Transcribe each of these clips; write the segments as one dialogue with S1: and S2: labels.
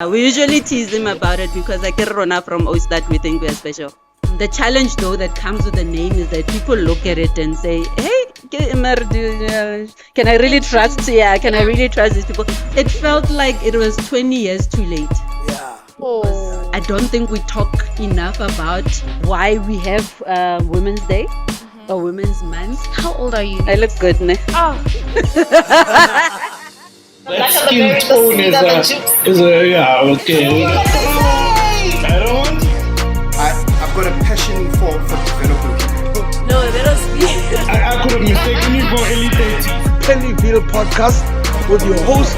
S1: We usually tease him about it because like Rona from Oistad, we think we are special. The challenge though that comes with the name is that people look at it and say, hey, can I really trust? Yeah, can I really trust these people? It felt like it was 20 years too late.
S2: Yeah.
S3: Oh.
S1: I don't think we talk enough about why we have Women's Day or Women's Month.
S3: How old are you?
S1: I look good, ne?
S3: Oh.
S2: That skin tone is a yeah, okay. I don't want.
S4: I've got a passion for development.
S3: No, let us be.
S2: I could have mistaken you for Elite.
S4: Pennyville podcast with your host.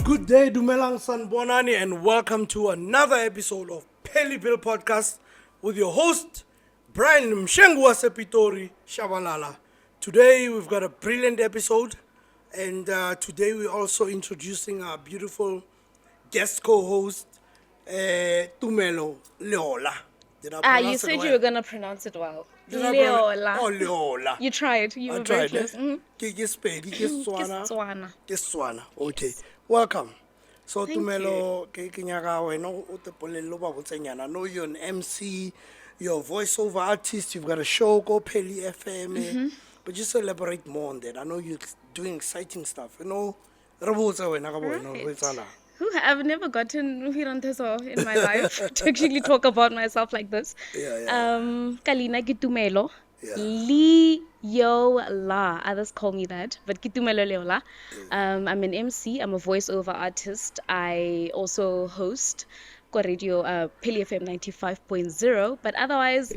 S4: Good day, Dumelang Sanbonani, and welcome to another episode of Pennyville podcast with your host, Brian Mshengwa Sepitori Shabalala. Today we've got a brilliant episode, and today we're also introducing our beautiful guest co-host, Tumelo Leola. Did I pronounce
S3: You
S4: it
S3: said
S4: well?
S3: you were going to pronounce it well.
S4: Did I pronounce-
S3: Leola.
S4: Oh, Leola.
S3: You tried. You
S4: I
S3: were very
S4: tried,
S3: close.
S4: eh? Ke Sepedi, ke Setswana.
S3: Setswana.
S4: Ke Setswana. Okay. Welcome. So
S3: Thank
S4: Tumelo, ke nyaka wena o te polelo ba botsenyana. I know you're an MC, you're a voiceover artist, you've got a show, go Peli FM. But just elaborate more on that. I know you're doing exciting stuff. You know, re botse wena ka bo wena, ho etsahalang?
S3: I've never gotten in my life to actually talk about myself like this.
S4: Yeah.
S3: Kalina Kitumelo.
S4: Yeah.
S3: Leola. Others call me that, but Kitumelo Leola. I'm an MC. I'm a voiceover artist. I also host radio Peli FM 95.0. But otherwise,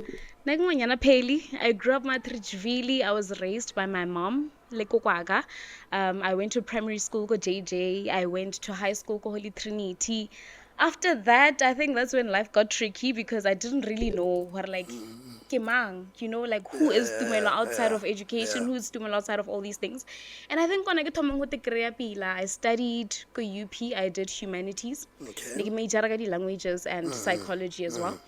S3: Nagmanyana Peli. I grew up Matrichvili. I was raised by my mom. Lekokwaga. I went to primary school go JJ. I went to high school go Holy Trinity. After that, I think that's when life got tricky because I didn't really know what Kimang, like who is Tumelo outside of education, who's Tumelo outside of all these things. And I think when I got to I studied go UP, I did humanities.
S4: Okay.
S3: Major languages and psychology as well.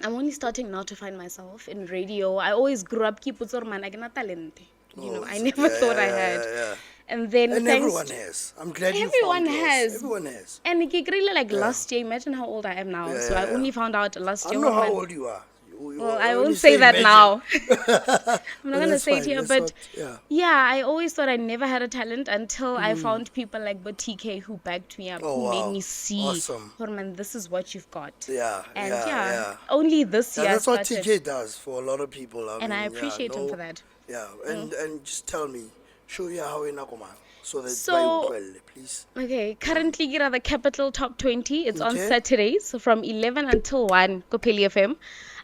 S3: I'm only starting now to find myself in radio. I always grew up man, I got talent. I never thought I had.
S4: Yeah.
S3: And then
S4: And
S3: thanks
S4: everyone has. I'm glad you
S3: Everyone
S4: found yours.
S3: has.
S4: Everyone has.
S3: and it really last year, imagine how old I am now. So I only found out last
S4: I
S3: year.
S4: don't know how
S3: when-
S4: old you are.
S3: Well, I won't say that now. I'm not going to
S4: that's
S3: say it
S4: fine,
S3: here,
S4: that's
S3: but
S4: what- yeah.
S3: I always thought I never had a talent until I found people like TK who backed me up,
S4: Oh,
S3: who
S4: wow.
S3: made me see,
S4: Awesome.
S3: oh man, this is what you've got.
S4: Yeah.
S3: And
S4: yeah.
S3: only this year
S4: Yeah,
S3: I
S4: that's what
S3: started.
S4: TK does for a lot of people.
S3: And I appreciate him for that.
S4: Yeah, and just tell me, show you how in Akoma, so that
S3: So-
S4: by well, please.
S3: Okay, currently get the Capital Top 20. It's on
S4: Okay.
S3: Saturdays from 11 until 1, Kopeli FM.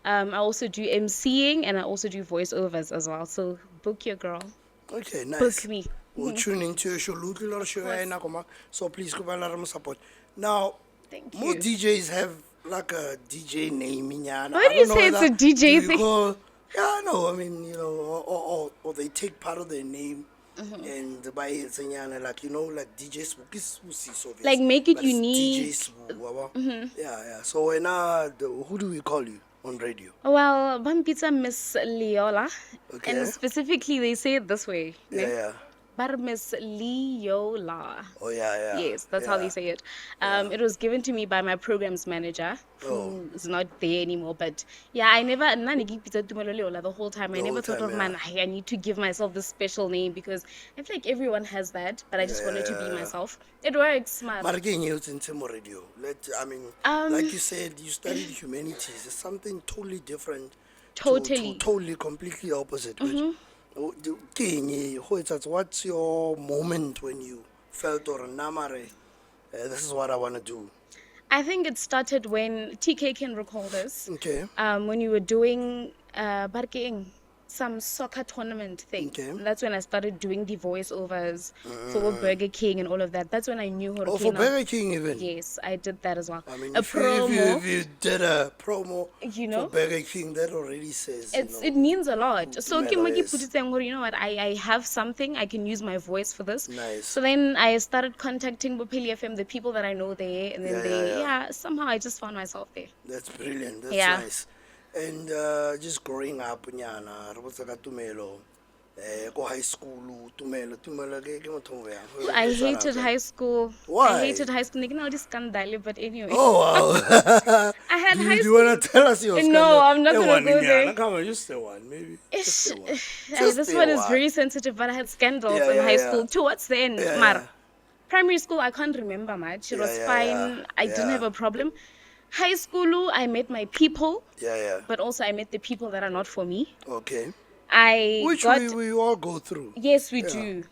S3: I also do MCing and I also do voiceovers as well. So book your girl.
S4: Okay, nice.
S3: Book me.
S4: We'll tune into your show, little show in Akoma. So please go by support. Now,
S3: Thank
S4: more
S3: you.
S4: DJs have like a DJ name.
S3: Why do you say it's a DJ thing?
S4: Yeah, no, I mean, or they take part of their name. And by it, like like DJ Swookie, so
S3: Like, make it
S4: but it's
S3: unique.
S4: DJ Swoo, yeah. So when who do we call you on radio?
S3: Well, Bampita Miss Leola.
S4: Okay.
S3: And specifically, they say it this way. ne?
S4: Yeah.
S3: Bar Miss Leola.
S4: Oh yeah.
S3: Yes, that's how they say it. It was given to me by my programs manager, who is not there anymore. But yeah, I never the whole time. I
S4: The
S3: never
S4: whole
S3: thought
S4: time,
S3: of man. I need to give myself this special name because I feel like everyone has that. But I just wanted to be myself. It works, smart.
S4: But again, you in Timo radio. Like you said, you studied humanities. It's something totally different.
S3: Totally.
S4: Totally, completely opposite. What's your moment when you felt or namare? This is what I want to do.
S3: I think it started when TK can recall this.
S4: Okay.
S3: When you were doing some soccer tournament thing.
S4: Okay.
S3: That's when I started doing the voiceovers for Burger King and all of that. That's when I knew
S4: Oh, for Burger King even.
S3: Yes, I did that as well.
S4: I mean,
S3: A
S4: if you
S3: promo.
S4: did a promo
S3: know?
S4: for Burger King, that already says,
S3: It means a lot. So
S4: Tumelo, yes.
S3: you know what, I have something, I can use my voice for this.
S4: Nice.
S3: So then I started contacting Bopeli FM, the people that I know there, and then somehow I just found myself there.
S4: That's brilliant. That's
S3: Yeah.
S4: nice. And just growing up, Tumelo, Go high school, tumelo ke motho mo yang.
S3: I hated high school.
S4: Why?
S3: I hated high school. All this scandal, but anyway.
S4: Oh wow.
S3: I had
S4: do
S3: high
S4: you
S3: school.
S4: want to tell us your
S3: No,
S4: scandal?
S3: I'm not gonna
S4: one
S3: go
S4: in
S3: there.
S4: Yana. Come on, just say one, maybe. Just say one.
S3: This
S4: say
S3: one is
S4: one.
S3: very sensitive, but I had scandals
S4: Yeah,
S3: in
S4: yeah,
S3: high
S4: yeah.
S3: school towards the end.
S4: Yeah,
S3: Mar.
S4: yeah.
S3: Primary school, I can't remember much. It was
S4: Yeah,
S3: fine.
S4: yeah,
S3: I didn't
S4: yeah.
S3: have a problem. High school, I met my people,
S4: Yeah, yeah.
S3: but also I met the people that are not for me.
S4: Okay.
S3: I
S4: Which
S3: got.
S4: we all go through.
S3: Yes, we
S4: Yeah.
S3: do.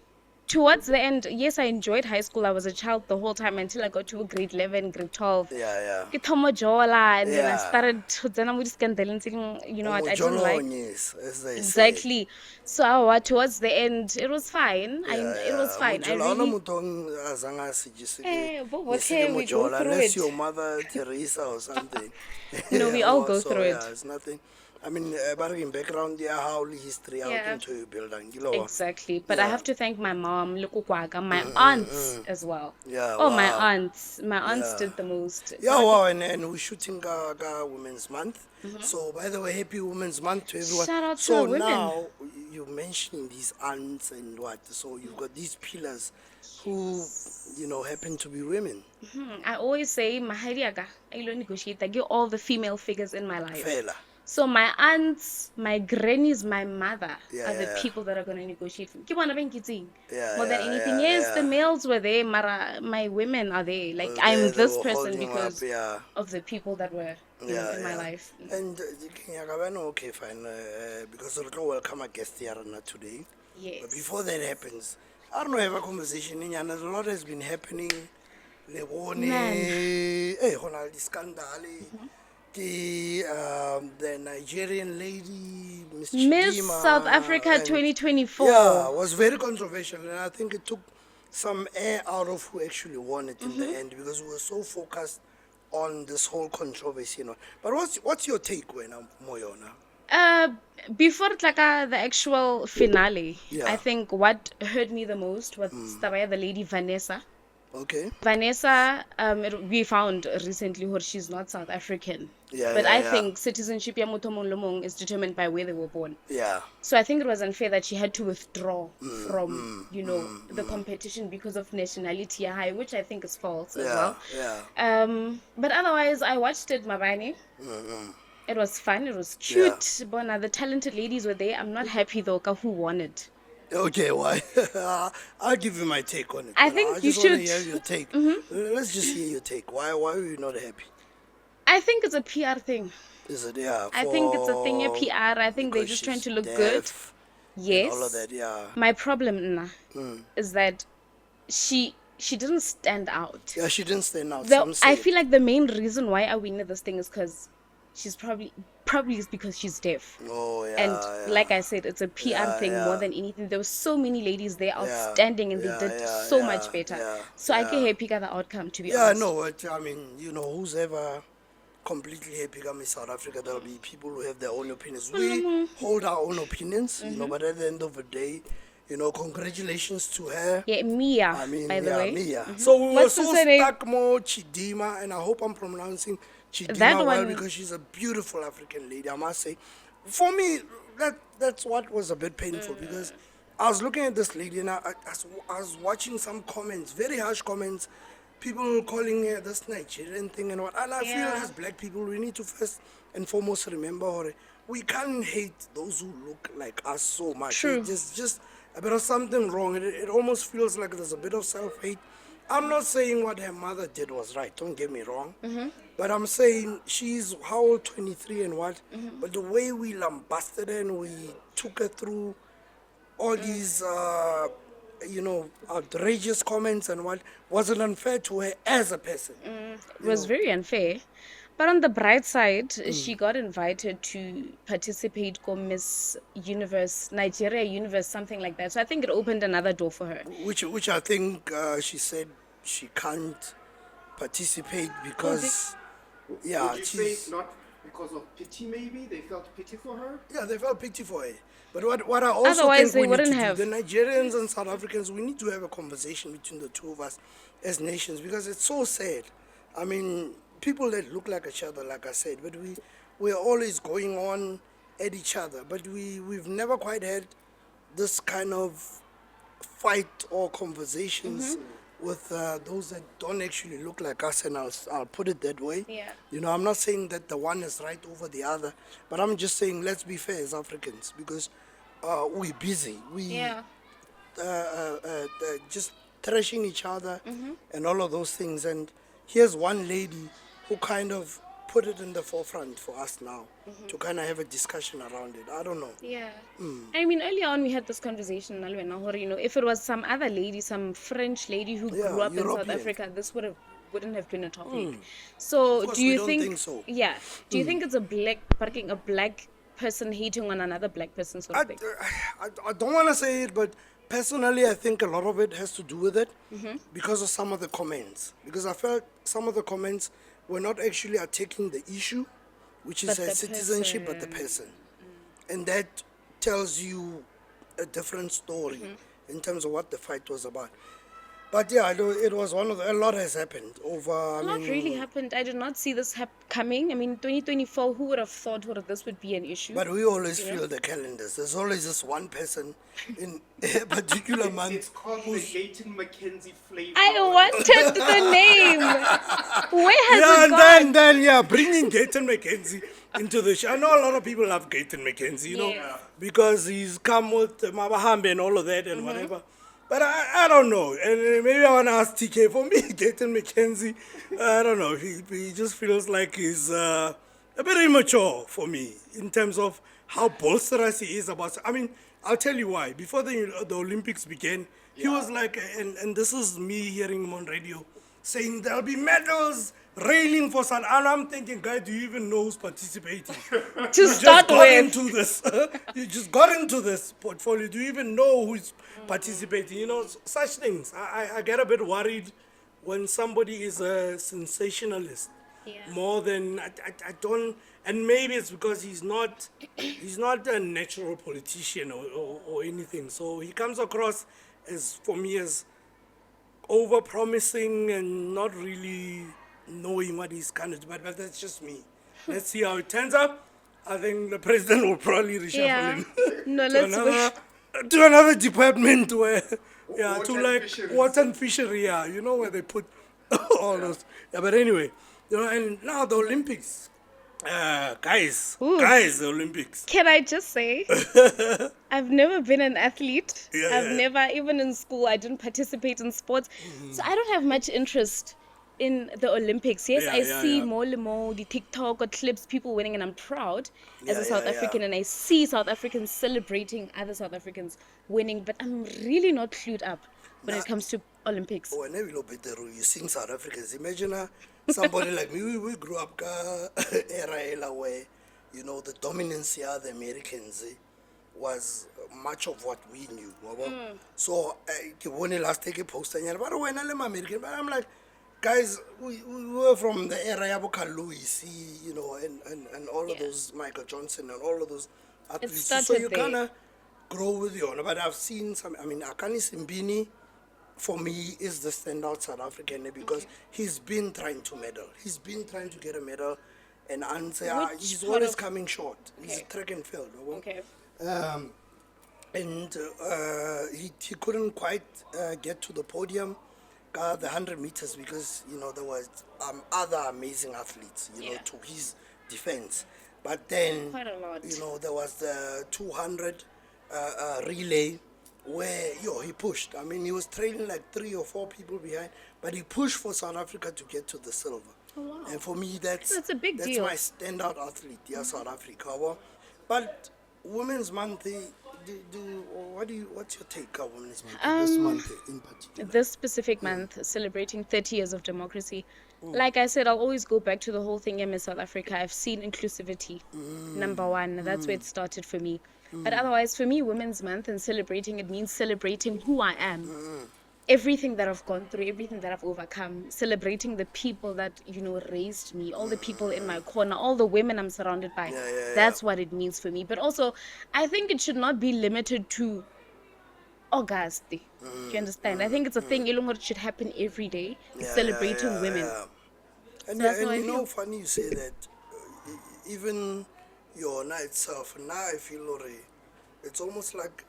S3: Towards the end, yes, I enjoyed high school. I was a child the whole time until I got to grade 11, grade 12.
S4: Yeah, yeah.
S3: Ke thomo jola, and then I
S4: Yeah.
S3: started to then I'm scandal and thinking, you know what, I didn't like.
S4: Mojolonyes, as they say.
S3: Exactly. So towards the end, it was fine. It was fine. I really. Okay, we go through
S4: unless
S3: it.
S4: your mother Teresa or something.
S3: No, we all go through it.
S4: Yeah, it's nothing. I mean, in background, yeah, how history out
S3: Yeah.
S4: into you build and you know what?
S3: Exactly. But I
S4: Yeah.
S3: have to thank my mom, Lukukwaga, my aunts as well.
S4: Yeah,
S3: Oh, my
S4: wow.
S3: aunts. My aunts
S4: Yeah.
S3: did the most.
S4: Yeah, wow, and we're shooting Women's Month. So, by the way, happy Women's Month to everyone.
S3: Shout out to
S4: so
S3: our women.
S4: now you're mentioning these aunts and what? So you've got these pillars who, happen to be women.
S3: I always say, Mahariaga, I don't negotiate. I get all the female figures in my life.
S4: Fela.
S3: So my aunts, my grannies, my mother
S4: Yeah,
S3: are the
S4: yeah.
S3: people that are going to negotiate. Ke bona ba nkitseng.
S4: Yeah,
S3: More than
S4: yeah,
S3: anything.
S4: yeah,
S3: Yes,
S4: yeah.
S3: the males were there, Mara, my women are there. Like
S4: They-
S3: I'm
S4: they
S3: this
S4: were
S3: person
S4: holding
S3: because
S4: up, yeah.
S3: of the people that were in my life.
S4: And okay, fine. Because we'll welcome a guest here today.
S3: Yes.
S4: But before that happens, I don't know, have a conversation in and a lot has been happening. Scandal. The Nigerian lady, Miss
S3: Miss
S4: Chidima,
S3: South Africa
S4: and-
S3: 2024.
S4: Yeah, was very controversial, and I think it took some air out of who actually won it in the end because we were so focused on this whole controversy. But what's your take, when Moyona?
S3: Before the actual finale,
S4: Yeah.
S3: I think what hurt me the most was the lady Vanessa.
S4: Okay.
S3: Vanessa, we found recently her she's not South African.
S4: Yeah,
S3: but
S4: yeah,
S3: I
S4: yeah.
S3: think citizenship ya motho mong le mong is determined by where they were born.
S4: Yeah.
S3: So I think it was unfair that she had to withdraw from, the competition because of nationality ya hae, which I think is false as well.
S4: Yeah.
S3: But otherwise, I watched it, Mabani. It was fun. It was cute. Bona, the talented ladies were there. I'm not happy though, who won it.
S4: Okay, why? I'll give you my take on it.
S3: I think
S4: I
S3: you
S4: just wanna
S3: should.
S4: hear your take. Let's just hear your take. Why are you not happy?
S3: I think it's a PR thing.
S4: Is it, yeah?
S3: I think it's a thing of
S4: for-
S3: PR. I think they're
S4: because
S3: just trying
S4: she's
S3: to look
S4: deaf
S3: good.
S4: and
S3: Yes.
S4: all of that, yeah.
S3: My problem is that she didn't stand out.
S4: Yeah, she didn't stand out.
S3: The,
S4: Some say
S3: I
S4: it.
S3: feel like the main reason why I win this thing is because she's probably is because she's deaf.
S4: Oh, yeah.
S3: And
S4: yeah.
S3: like I said, it's a PR
S4: Yeah,
S3: thing
S4: yeah.
S3: more than anything. There were so many ladies there
S4: Yeah,
S3: outstanding and
S4: yeah,
S3: they did
S4: yeah,
S3: so
S4: yeah,
S3: much better.
S4: yeah,
S3: So I
S4: yeah.
S3: get happy with the outcome, to be
S4: Yeah,
S3: honest.
S4: no, I mean, who's ever completely happy coming South Africa, there'll be people who have their own opinions. We hold our own opinions, but at the end of the day, congratulations to her.
S3: Yeah, Mia,
S4: I mean,
S3: by the
S4: yeah,
S3: way.
S4: Mia. So we were
S3: What's the
S4: so
S3: surname?
S4: stuck more Chidima, and I hope I'm pronouncing Chidima
S3: That
S4: well
S3: one-
S4: because she's a beautiful African lady, I must say. For me, that's what was a bit painful because I was looking at this lady and I was watching some comments, very harsh comments, people calling her this Nigerian thing and what. And I feel as black people, we need to first and foremost remember, Hore, we can't hate those who look like us so much.
S3: True.
S4: There's just a bit of something wrong. It almost feels like there's a bit of self-hate. I'm not saying what her mother did was right, don't get me wrong. But I'm saying she's, how old, 23 and what? But the way we lambasted her and we took her through all these, outrageous comments and what, wasn't unfair to her as a person.
S3: It was very unfair. But on the bright side, she got invited to participate in Miss Universe, Nigeria Universe, something like that. So I think it opened another door for her.
S4: Which I think she said she can't participate because,
S5: Would you say
S4: she's...
S5: not because of pity, maybe? They felt pity for her?
S4: Yeah, they felt pity for her. But what I also
S3: Otherwise,
S4: think
S3: they
S4: we need
S3: wouldn't
S4: to
S3: have.
S4: do, the Nigerians and South Africans, we need to have a conversation between the two of us as nations because it's so sad. I mean, people that look like each other, like I said, but we're always going on at each other. But we've never quite had this kind of fight or conversations with those that don't actually look like us, and I'll put it that way.
S3: Yeah.
S4: You know, I'm not saying that the one is right over the other, but I'm just saying let's be fair as Africans, because we're busy. We
S3: Yeah.
S4: just thrashing each other and all of those things. And here's one lady who kind of put it in the forefront for us now to kind of have a discussion around it. I don't know.
S3: Yeah. I mean, earlier on we had this conversation, Nalwena, where, you know, if it was some other lady, some French lady who
S4: Yeah,
S3: grew up in South
S4: European.
S3: Africa, this wouldn't have been a topic. So
S4: course,
S3: do you
S4: we don't
S3: think,
S4: think so.
S3: yeah, do you think it's a black person hating on another black person sort
S4: I,
S3: of thing?
S4: I don't want to say it, but personally, I think a lot of it has to do with it because of some of the comments. Because I felt some of the comments were not actually taking the issue, which is
S3: But the
S4: citizenship, but the person. And that tells you a different story in terms of what the fight was about. But yeah, it was a lot has happened over.
S3: A lot really happened. I did not see this coming. I mean, 2024, who would have thought this would be an issue?
S4: But we always feel the calendars. There's always this one person in a particular month.
S5: It's called the Gayton Mackenzie flavor.
S3: I wanted the name. Where has
S4: Yeah,
S3: it gone?
S4: and then bringing Gayton Mackenzie into the show. I know a lot of people love Gayton Mackenzie, you know,
S3: Yes.
S4: because he's come with Mabahambe and all of that and whatever. But I don't know. And maybe I want to ask TK. For me, Gayton Mackenzie, I don't know. He just feels like he's a bit immature for me in terms of how boisterous he is about. I mean, I'll tell you why. Before the Olympics began, he was like, and this is me hearing him on radio, saying there'll be medals railing for South. And I'm thinking, guy, do you even know who's participating?
S3: To start
S4: got
S3: with.
S4: into this. You just got into this portfolio. Do you even know who's participating? You know, such things. I get a bit worried when somebody is a sensationalist.
S3: Yeah.
S4: More than I don't, and maybe it's because he's not a natural politician or anything. So he comes across as, for me, as over promising and not really knowing what he's kind of doing. But that's just me. Let's see how it turns out. I think the president will probably reshuffle
S3: Yeah.
S4: him
S3: No,
S4: to
S3: let's
S4: to another department where, yeah,
S5: Water
S4: to
S5: and
S4: like
S5: fisheries.
S4: water and fishery, yeah, you know, where they put all those. Yeah, but anyway, you know, and now the Olympics, guys, the Olympics.
S3: Can I just say, I've never been an athlete.
S4: Yeah,
S3: I've
S4: yeah.
S3: never, even in school, I didn't participate in sports. So I don't have much interest in the Olympics. Yes,
S4: Yeah,
S3: I
S4: yeah,
S3: see
S4: yeah.
S3: more the TikTok or clips, people winning, and I'm proud as
S4: Yeah,
S3: a South
S4: yeah, yeah.
S3: African, and I see South Africans celebrating other South Africans winning, but I'm really not clued up when it comes to Olympics.
S4: Whenever you you sing South Africans, imagine somebody like me, we grew up era where, you know, the dominance here, the Americans, was much of what we knew. So, when I last take a post, but when I'm American, but I'm like, guys, we were from the era of Louis, you know, and all of those, Michael Johnson and all of those athletes. So
S3: started
S4: you
S3: there.
S4: kind of grow with your own. But I've seen some, I mean, Akani Simbini, for me, is the standout South African because he's been trying to medal. He's been trying to get a medal and answer.
S3: Which
S4: He's
S3: part
S4: always
S3: of-
S4: coming short. He's
S3: Okay.
S4: track and field.
S3: Okay.
S4: And he couldn't quite get to the podium, the 100 meters, because, you know, there was other amazing athletes, you know,
S3: Yeah.
S4: to his defense. But then,
S3: Quite a lot.
S4: you know, there was the 200 relay where, he pushed. I mean, he was trailing like 3 or 4 people behind, but he pushed for South Africa to get to the silver.
S3: Oh, wow.
S4: And for me, that's
S3: a big deal.
S4: my standout athlete, South Africa. But Women's Month, what's your take on Women's Month this month in particular?
S3: This specific month, celebrating 30 years of democracy. Like I said, I'll always go back to the whole thing in Miss South Africa. I've seen inclusivity, number one. That's where it started for me. But otherwise, for me, Women's Month and celebrating, it means celebrating who I am. Everything that I've gone through, everything that I've overcome, celebrating the people that, you know, raised me, all the people in my corner, all the women I'm surrounded by. That's what it means for me. But also, I think it should not be limited to August. Do you understand? I think it's a thing it should happen every day, celebrating women.
S4: And,
S3: So that's
S4: and
S3: how I
S4: you know,
S3: feel.
S4: funny you say that, even your night itself, now I feel, it's almost like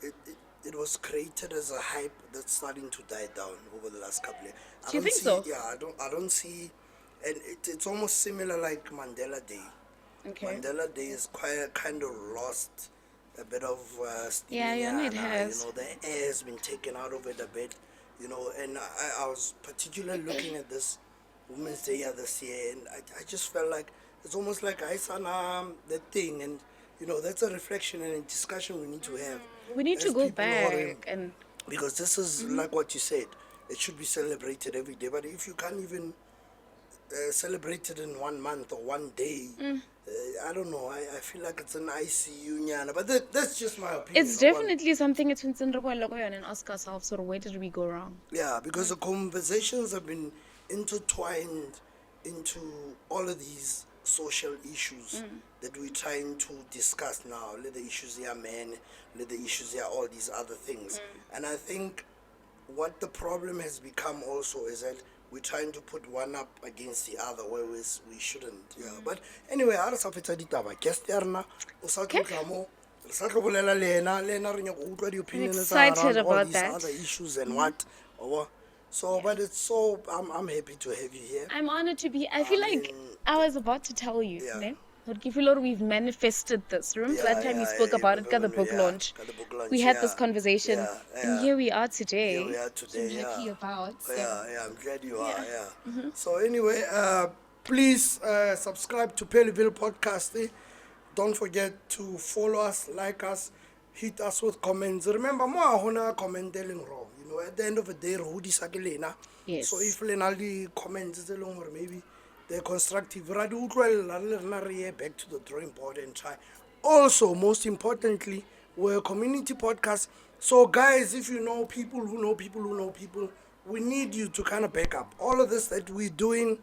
S4: it was created as a hype that's starting to die down over the last couple of years.
S3: Do you think so?
S4: Yeah, I don't see, and it's almost similar like Mandela Day.
S3: Okay.
S4: Mandela Day is quite kind of lost a bit of steam.
S3: Yeah, it has.
S4: You know, the air has been taken out of it a bit. You know, and I was particularly looking at this Women's Day this year, and I just felt like it's almost like I saw that thing, and you know, that's a reflection and a discussion we need to have.
S3: We need to
S4: as
S3: go
S4: people who are
S3: back and
S4: because this is like what you said, it should be celebrated every day. But if you can't even celebrate it in 1 month or 1 day, I don't know. I feel like it's an ICU nyana. But that's just my opinion.
S3: it's definitely something it's been and ask ourselves, so where did we go wrong?
S4: Yeah, because the conversations have been intertwined into all of these social issues that we're trying to discuss now. Let the issues here, men, let the issues here, all these other things. And I think what the problem has become also is that we're trying to put one up against the other, whereas we shouldn't. Yeah. But anyway, I just have to tell you, guest there now.
S3: I'm excited about
S4: these
S3: that.
S4: other issues and what. So, but it's so, I'm happy to have you here.
S3: I'm honored to be. I feel like
S4: mean,
S3: I was about to tell you,
S4: Yeah.
S3: ne? We've manifested this. Remember that time we spoke about it, got the book launch.
S4: got the book launch,
S3: We had
S4: yeah.
S3: this conversation,
S4: Yeah,
S3: and
S4: yeah.
S3: here we are today.
S4: Here we are today,
S3: I'm happy
S4: yeah.
S3: about. So.
S4: Yeah, I'm glad you are, yeah. So anyway, please subscribe to Pellyville Podcast. Don't forget to follow us, like us, hit us with comments. Remember, more hona comment telling wrong. You know, at the end of the day,
S3: Yes.
S4: so if the comments is long or maybe they're constructive, back to the drawing board and try. Also, most importantly, we're a community podcast. So guys, if you know people who know people who know people, we need you to kind of back up. All of this that we're doing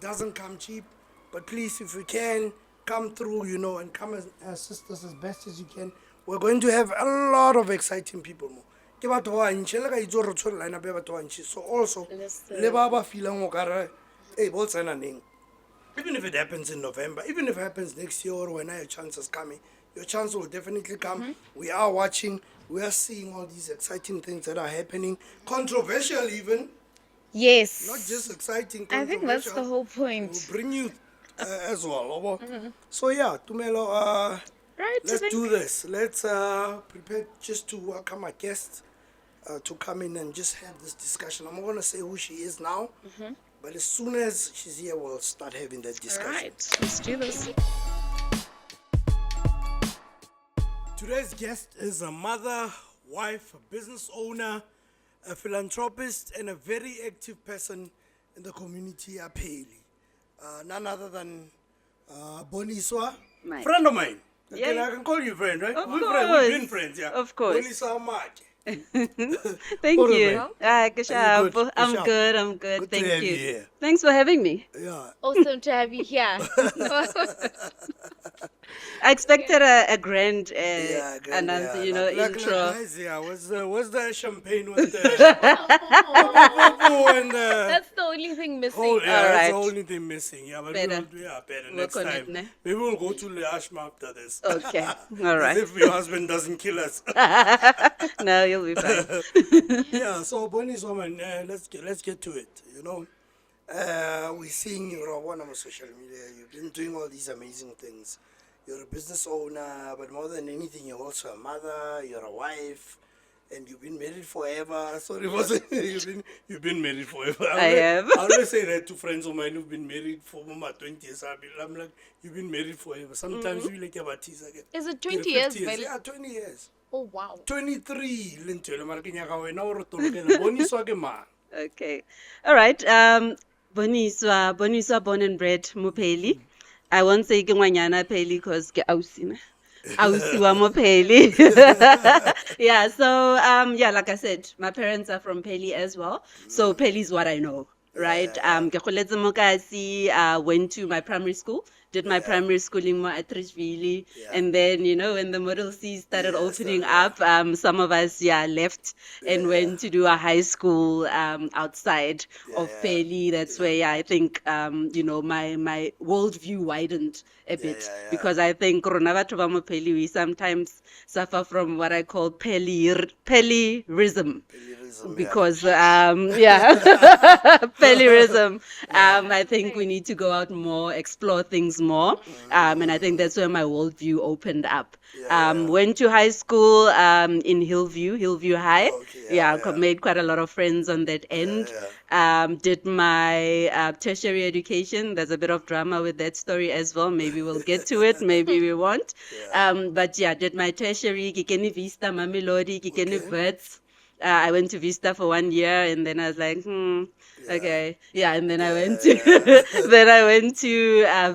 S4: doesn't come cheap, but please, if you can, come through, you know, and come and assist us as best as you can. We're going to have a lot of exciting people more. So also,
S3: Listen.
S4: le ba ba feeling o kare, hey, what's an name? Even if it happens in November, even if it happens next year or when your chance is coming, your chance will definitely come. We are watching, we are seeing all these exciting things that are happening, controversial even,
S3: Yes.
S4: not just exciting.
S3: I think that's the whole point.
S4: We'll bring you as well. So yeah, Tumelo,
S3: Right.
S4: let's do this. Let's prepare just to welcome our guest to come in and just have this discussion. I'm not going to say who she is now, but as soon as she's here, we'll start having that
S3: All
S4: discussion.
S3: right. Let's do this.
S4: Today's guest is a mother, wife, a business owner, a philanthropist, and a very active person in the community, Apeli. None other than Boniswa,
S1: Mike.
S4: friend of mine.
S1: Yeah.
S4: I can call you friend, right?
S1: Of
S4: We've
S1: course.
S4: been friends, yeah.
S1: Of course.
S4: Boniswa Maake.
S1: Thank
S4: What
S1: you.
S4: about?
S1: Ah,
S4: Are you good?
S1: I'm
S4: Good
S1: good.
S4: job.
S1: Good.
S4: Good to
S1: Thank
S4: have
S1: you.
S4: you here.
S1: Thanks for having me.
S4: Yeah.
S3: Awesome to have you here.
S1: I expected a grand,
S4: Yeah, good,
S1: announce,
S4: yeah. Like
S1: intro.
S4: guys, yeah, what's the champagne with the and the
S3: That's the only thing missing.
S4: whole, yeah,
S1: All
S4: that's
S1: right.
S4: the only thing missing. Yeah, but
S1: Better.
S4: better
S1: Work
S4: next
S1: on
S4: time.
S1: it, ne?
S4: Maybe we'll go to the Ashma after this.
S1: Okay. All
S4: As
S1: right.
S4: if your husband doesn't kill us.
S1: No, you'll be fine.
S4: Yeah, so Bonnie's woman, let's get to it. You know, we're seeing you on social media. You've been doing all these amazing things. You're a business owner, but more than anything, you're also a mother. You're a wife, and you've been married forever. Sorry, wasn't you've been married forever.
S1: I have.
S4: I always say that to friends of mine who've been married for more 20 years. I'm like, you've been married forever. Sometimes we like about tease again.
S3: Is it 20 years?
S4: Yeah, 20 years.
S3: Oh, wow.
S4: 23 lentelo mara ke nyaka wena o re tolokela Boniswa ke mang?
S1: Okay. All right. Boniswa born and bred Mopeli. I won't say ke ngwanyana Peli because ke ausi ne. Ausi wa Mopeli. Yeah, so yeah, like I said, my parents are from Peli as well. So Peli is what I know, right? Ke goletse mo Kasi, went to my primary school, did my primary schooling more at Trishvili.
S4: Yeah.
S1: And then, when the Model C started opening up, some of us, left and went to do a high school outside of Peli. That's where, I think, my worldview widened a bit. Because I think rona batho ba mo Peli, we sometimes suffer from what I call Pelirism. Because Pelirism. I think we need to go out more, explore things more, and I think that's where my worldview opened up. Went to high school in Hillview High. Made quite a lot of friends on that end. Did my tertiary education. There's a bit of drama with that story as well. Maybe we'll get to it. Maybe we won't. But did my tertiary. Kikeni Vista, Mamelodi, Kikeni Vets. I went to Vista for 1 year, and then I was like, okay, and then I went to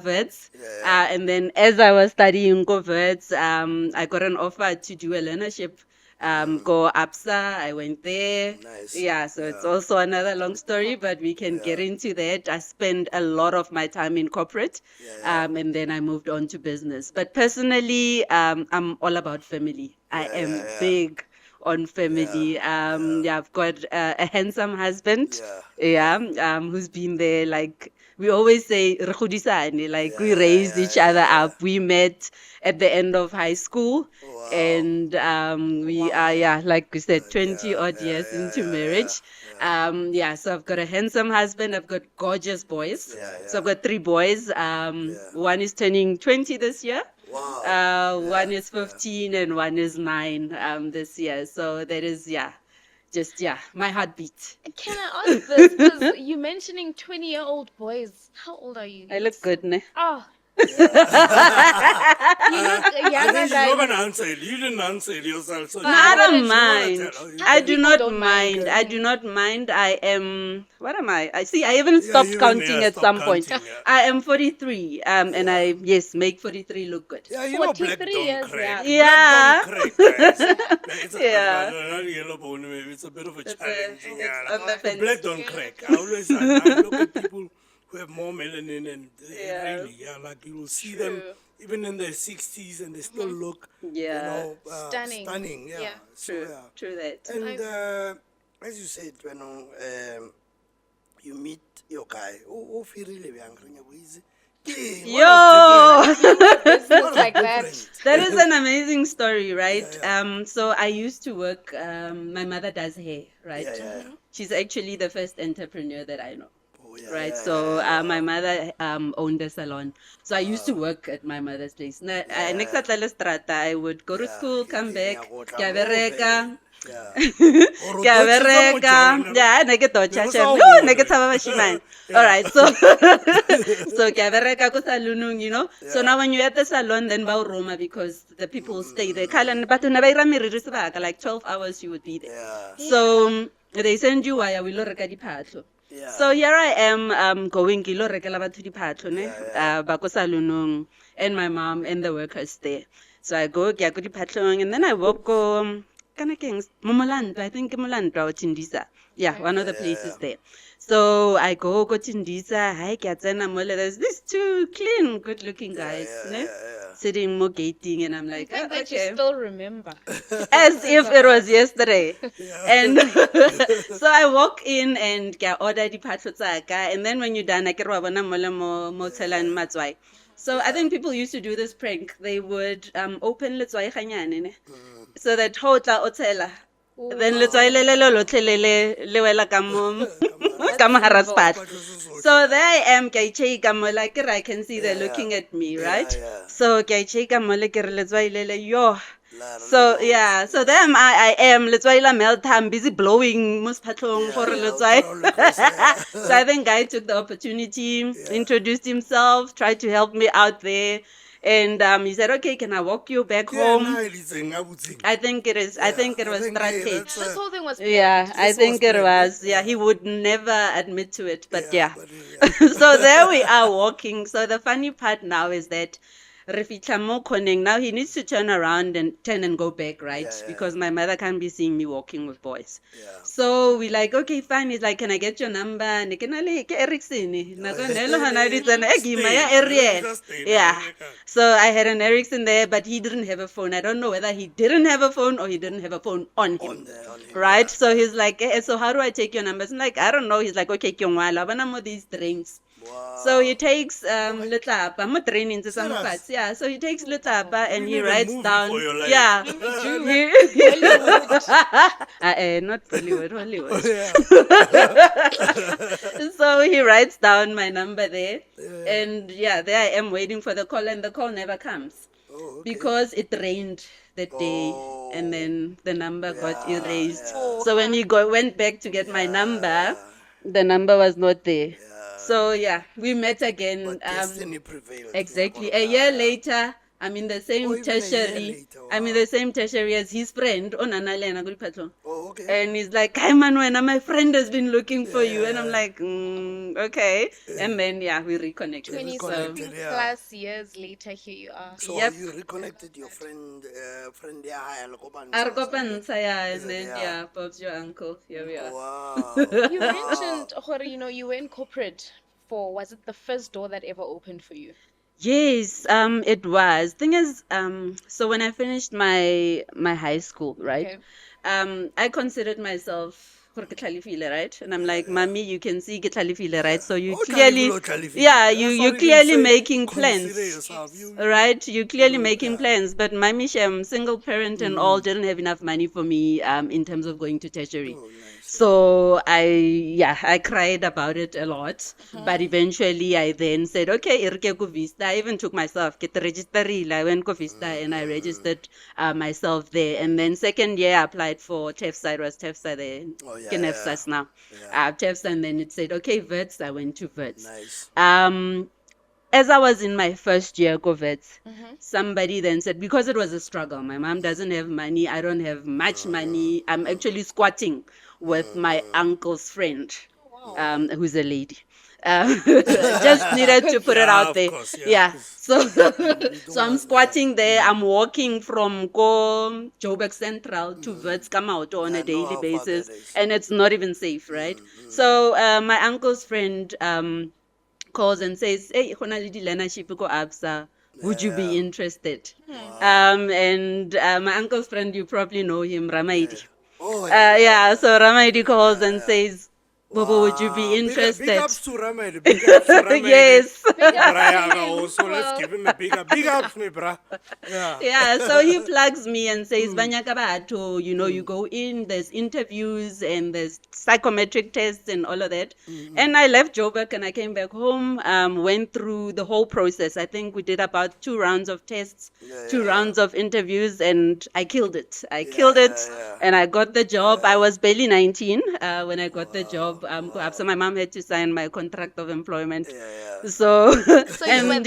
S1: Vets, and then as I was studying Vets, I got an offer to do a learnership. Go APSA, I went there.
S4: Nice.
S1: So it's also another long story, but we can get into that. I spent a lot of my time in corporate, and then I moved on to business. But personally, I'm all about family. I am big on family. I've got a handsome husband, who's been there. Like we always say, re godisane, like we raised each other up. We met at the end of high school, and we are, like we said, 20 odd years into marriage. So I've got a handsome husband. I've got gorgeous boys. So I've got 3 boys. One is turning 20 this year.
S4: Wow.
S1: One is 15 and one is 9 this year. So that is, my heartbeat.
S3: Can I ask this? Because you mentioning 20-year-old boys. How old are you?
S1: I look good, ne?
S3: Oh.
S4: I
S3: You look
S4: think
S3: younger
S4: she's not
S3: than...
S4: going to answer it. You didn't answer it yourself. So
S1: I don't
S4: you wanna
S1: mind.
S4: tell-
S1: I do
S3: People
S1: not
S3: don't
S1: mind.
S3: mind.
S1: I do not mind. I am. What am I? I see. I even stopped
S4: you even,
S1: counting at
S4: stop
S1: some point.
S4: counting, yeah.
S1: I am 43. And I make 43 look good.
S4: Yeah, you know, black
S3: 43
S4: don't
S3: years,
S4: crack.
S1: yeah.
S4: Black don't crack, guys. It's a,
S1: Yeah.
S4: not yellow bone, maybe it's a bit of a
S1: It's
S4: challenge.
S1: it's on the fence.
S4: Black don't crack. I always I look at people who have more melanin, and really, like you will see them even in their 60s, and they still look,
S3: Stunning.
S4: stunning. Yeah. So,
S1: True. True that.
S4: And as you said, you meet your guy. Oh, feel really easy.
S1: Yo.
S3: Business like that.
S1: That is an amazing story, right? So I used to work. My mother does hair, right? She's actually the first entrepreneur that I know. Right, so my mother owned a salon, so I used to work at my mother's place. Next at La Strata, I would go to school, come back, ke a bereka, ke a bereka. Ne ke dodja, chef. No, ne ke tshaba bashimane. All right, so so ke a bereka ko salonong, So now when you're at the salon, then ba o roma because the people stay there. Kala ne batho ne ba ira meriri sebaka, like 12 hours you would be there. So they send you waya, we lo reka diphatlo. So here I am going kilo rekela batho diphatlo ne ba ko salonong, and my mom and the workers there. So I go ke ya ko diphatlong, and then I walk go kana keng Momolanto, I think Momolanto or Tindisa. Yeah, one of the places there. So I go Tindisa, hi ke a tsena mole, there's these 2 clean good looking guys ne sitting mo gating, and I'm like,
S3: I think that
S1: okay.
S3: you still remember.
S1: As if it was yesterday. And so I walk in and I order diphatlo tsaka, and then when you're done, I ke re wa bona mole mo tshelang matswai. So I think people used to do this prank. They would open letswai ganyane ne, so that ho tla o tshela, then letswai le lotlhelele le wela ka mo ka mo hara spatla. So there I am, ke cheika mo, like I can see they're looking at me, right? So ke cheika mo le ke re letswai le yo. So so then I am letswai la melt, I'm busy blowing mo sphatlong for letswai. So I think guy took the opportunity, introduced himself, tried to help me out there. And he said, okay, can I walk you back home? I think it is. I think it was strategic.
S3: This whole thing was
S1: I think it was. He would never admit to it, but So there we are walking. So the funny part now is that Re fitla mo corneng. Now he needs to turn around and turn and go back, right? Because my mother can't be seeing me walking with boys. So we like, okay, fine. He's like, can I get your number? Ne ke na le ke Ericsson. Na go nelo hana di tsana e ke maya Ariel. Yeah. So I had an Ericsson there, but he didn't have a phone. I don't know whether he didn't have a phone or he didn't have a phone on him. Right? So he's like, so how do I take your numbers? I'm like, I don't know. He's like, okay, kyongwala, bana mo these drinks. So he takes Letlapa, I'm not training to some parts. Yeah, so he takes Letlapa and he writes down. Yeah. Not Bollywood, Hollywood. So he writes down my number there. And yeah, there I am waiting for the call, and the call never comes. Because it rained that day, and then the number got erased. So when he went back to get my number, the number was not there. So yeah, we met again.
S4: Destiny prevailed.
S1: Exactly. A year later, I'm in the same
S4: even a year
S1: tertiary.
S4: later,
S1: I'm in the same tertiary as his friend, Onanalena Gulpatlo.
S4: Oh, okay.
S1: And he's like, hi Manuela, my friend has been looking for you. And I'm like, okay. And then yeah, we reconnected.
S3: 27
S4: yeah.
S3: plus years later, here you are.
S4: So
S1: Yep.
S4: you reconnected your friend, yeah,
S1: Arkopansa, yeah, and then yeah, Bob's your uncle. Here we are.
S4: Wow.
S3: You mentioned, Hori, you were in corporate for, was it the first door that ever opened for you?
S1: Yes, it was. Thing is, so when I finished my high school, right?
S3: Okay.
S1: I considered myself gore ke tlalefile, right? And I'm like, Mommy, you can see ke tlalefile, right? So you clearly, yeah, you clearly making plans, right? You clearly making plans. But Mommy, I'm single parent and all, didn't have enough money for me in terms of going to tertiary. So I cried about it a lot, but eventually I then said, okay, irke ko Vista. I even took myself, get registered. I went to Vista and I registered myself there. And then second year I applied for TEFSA. It was TEFSA there, NEFSAS now. TEFSA, and then it said, okay, VETS. I went to VETS.
S4: Nice.
S1: As I was in my first year of VETS, somebody then said, because it was a struggle, my mom doesn't have money, I don't have much money, I'm actually squatting with my uncle's friend, who's a lady. Just needed to put it out there.
S4: Course,
S1: So I'm squatting there. I'm walking from Joburg Central to Wits Kamauto on a daily basis, and it's not even safe, right? So my uncle's friend calls and says, "Hey, hona le di-learnership ko ABSA. Would you be interested?" And my uncle's friend, you probably know him, Ramaidi. So Ramaidi calls and says, Bobo, would you be interested?
S4: Big ups to Ramadi. Big ups to Ramadi.
S1: Yes.
S4: So let's give him a big ups, me, bruh.
S1: Yeah, so he plugs me and says, Banyakabato, you go in, there's interviews and there's psychometric tests and all of that. And I left Joburg and I came back home, went through the whole process. I think we did about 2 rounds of tests, 2 rounds of interviews, and I killed it. And I got the job. I was barely 19 when I got the job. So my mom had to sign my contract of employment. So and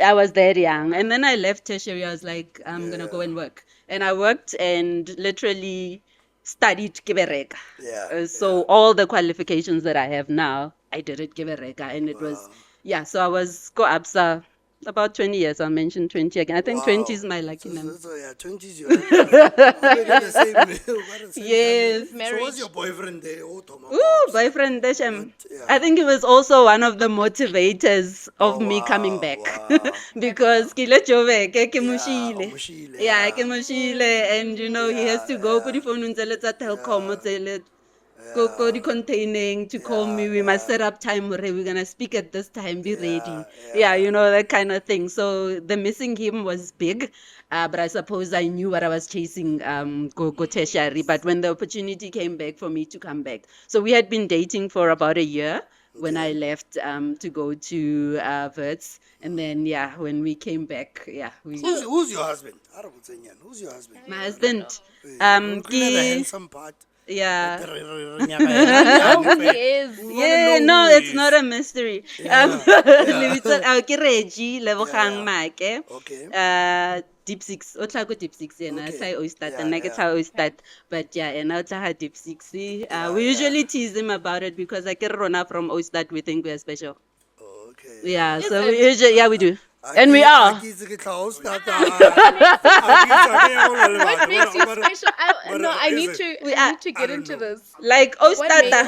S1: I was that young. And then I left tertiary. I was like, I'm gonna go and work. And I worked and literally studied Kibereka. So all the qualifications that I have now, I did at Kibereka, and it was so I was go ABSA about 20 years. I'll mention 20 again. I think 20 is my lucky number.
S4: So 20 is your lucky.
S1: Yes.
S4: So what's your boyfriend there?
S1: Boyfriend Deshem. I think it was also one of the motivators of me coming back. Because Kile Jove, ke mushile. Yeah, ke mushile, and he has to go to the phone and tell it at Telkom, go the containing to call me. We must set up time. We're gonna speak at this time. Be ready. That kind of thing. So the missing him was big, but I suppose I knew what I was chasing. Go tertiary. But when the opportunity came back for me to come back, so we had been dating for about a year when I left to go to Wits, and then when we came back,
S4: Who's your husband? Who's your husband?
S1: My husband.
S4: The handsome part.
S1: Yeah.
S3: Who he is.
S1: No, it's not a mystery. Reggie Lebogang Maake.
S4: Okay.
S1: Deep six. O tla go deep six yena. Sai Oystad and I get how Oystad. But and I tla deep six. We usually tease him about it because I get Rona from Oystad. We think we are special.
S4: Okay.
S1: Yeah. So we usually we do. And we are.
S3: What makes you special? I need to get into this.
S1: Like,
S3: What
S1: Ostata.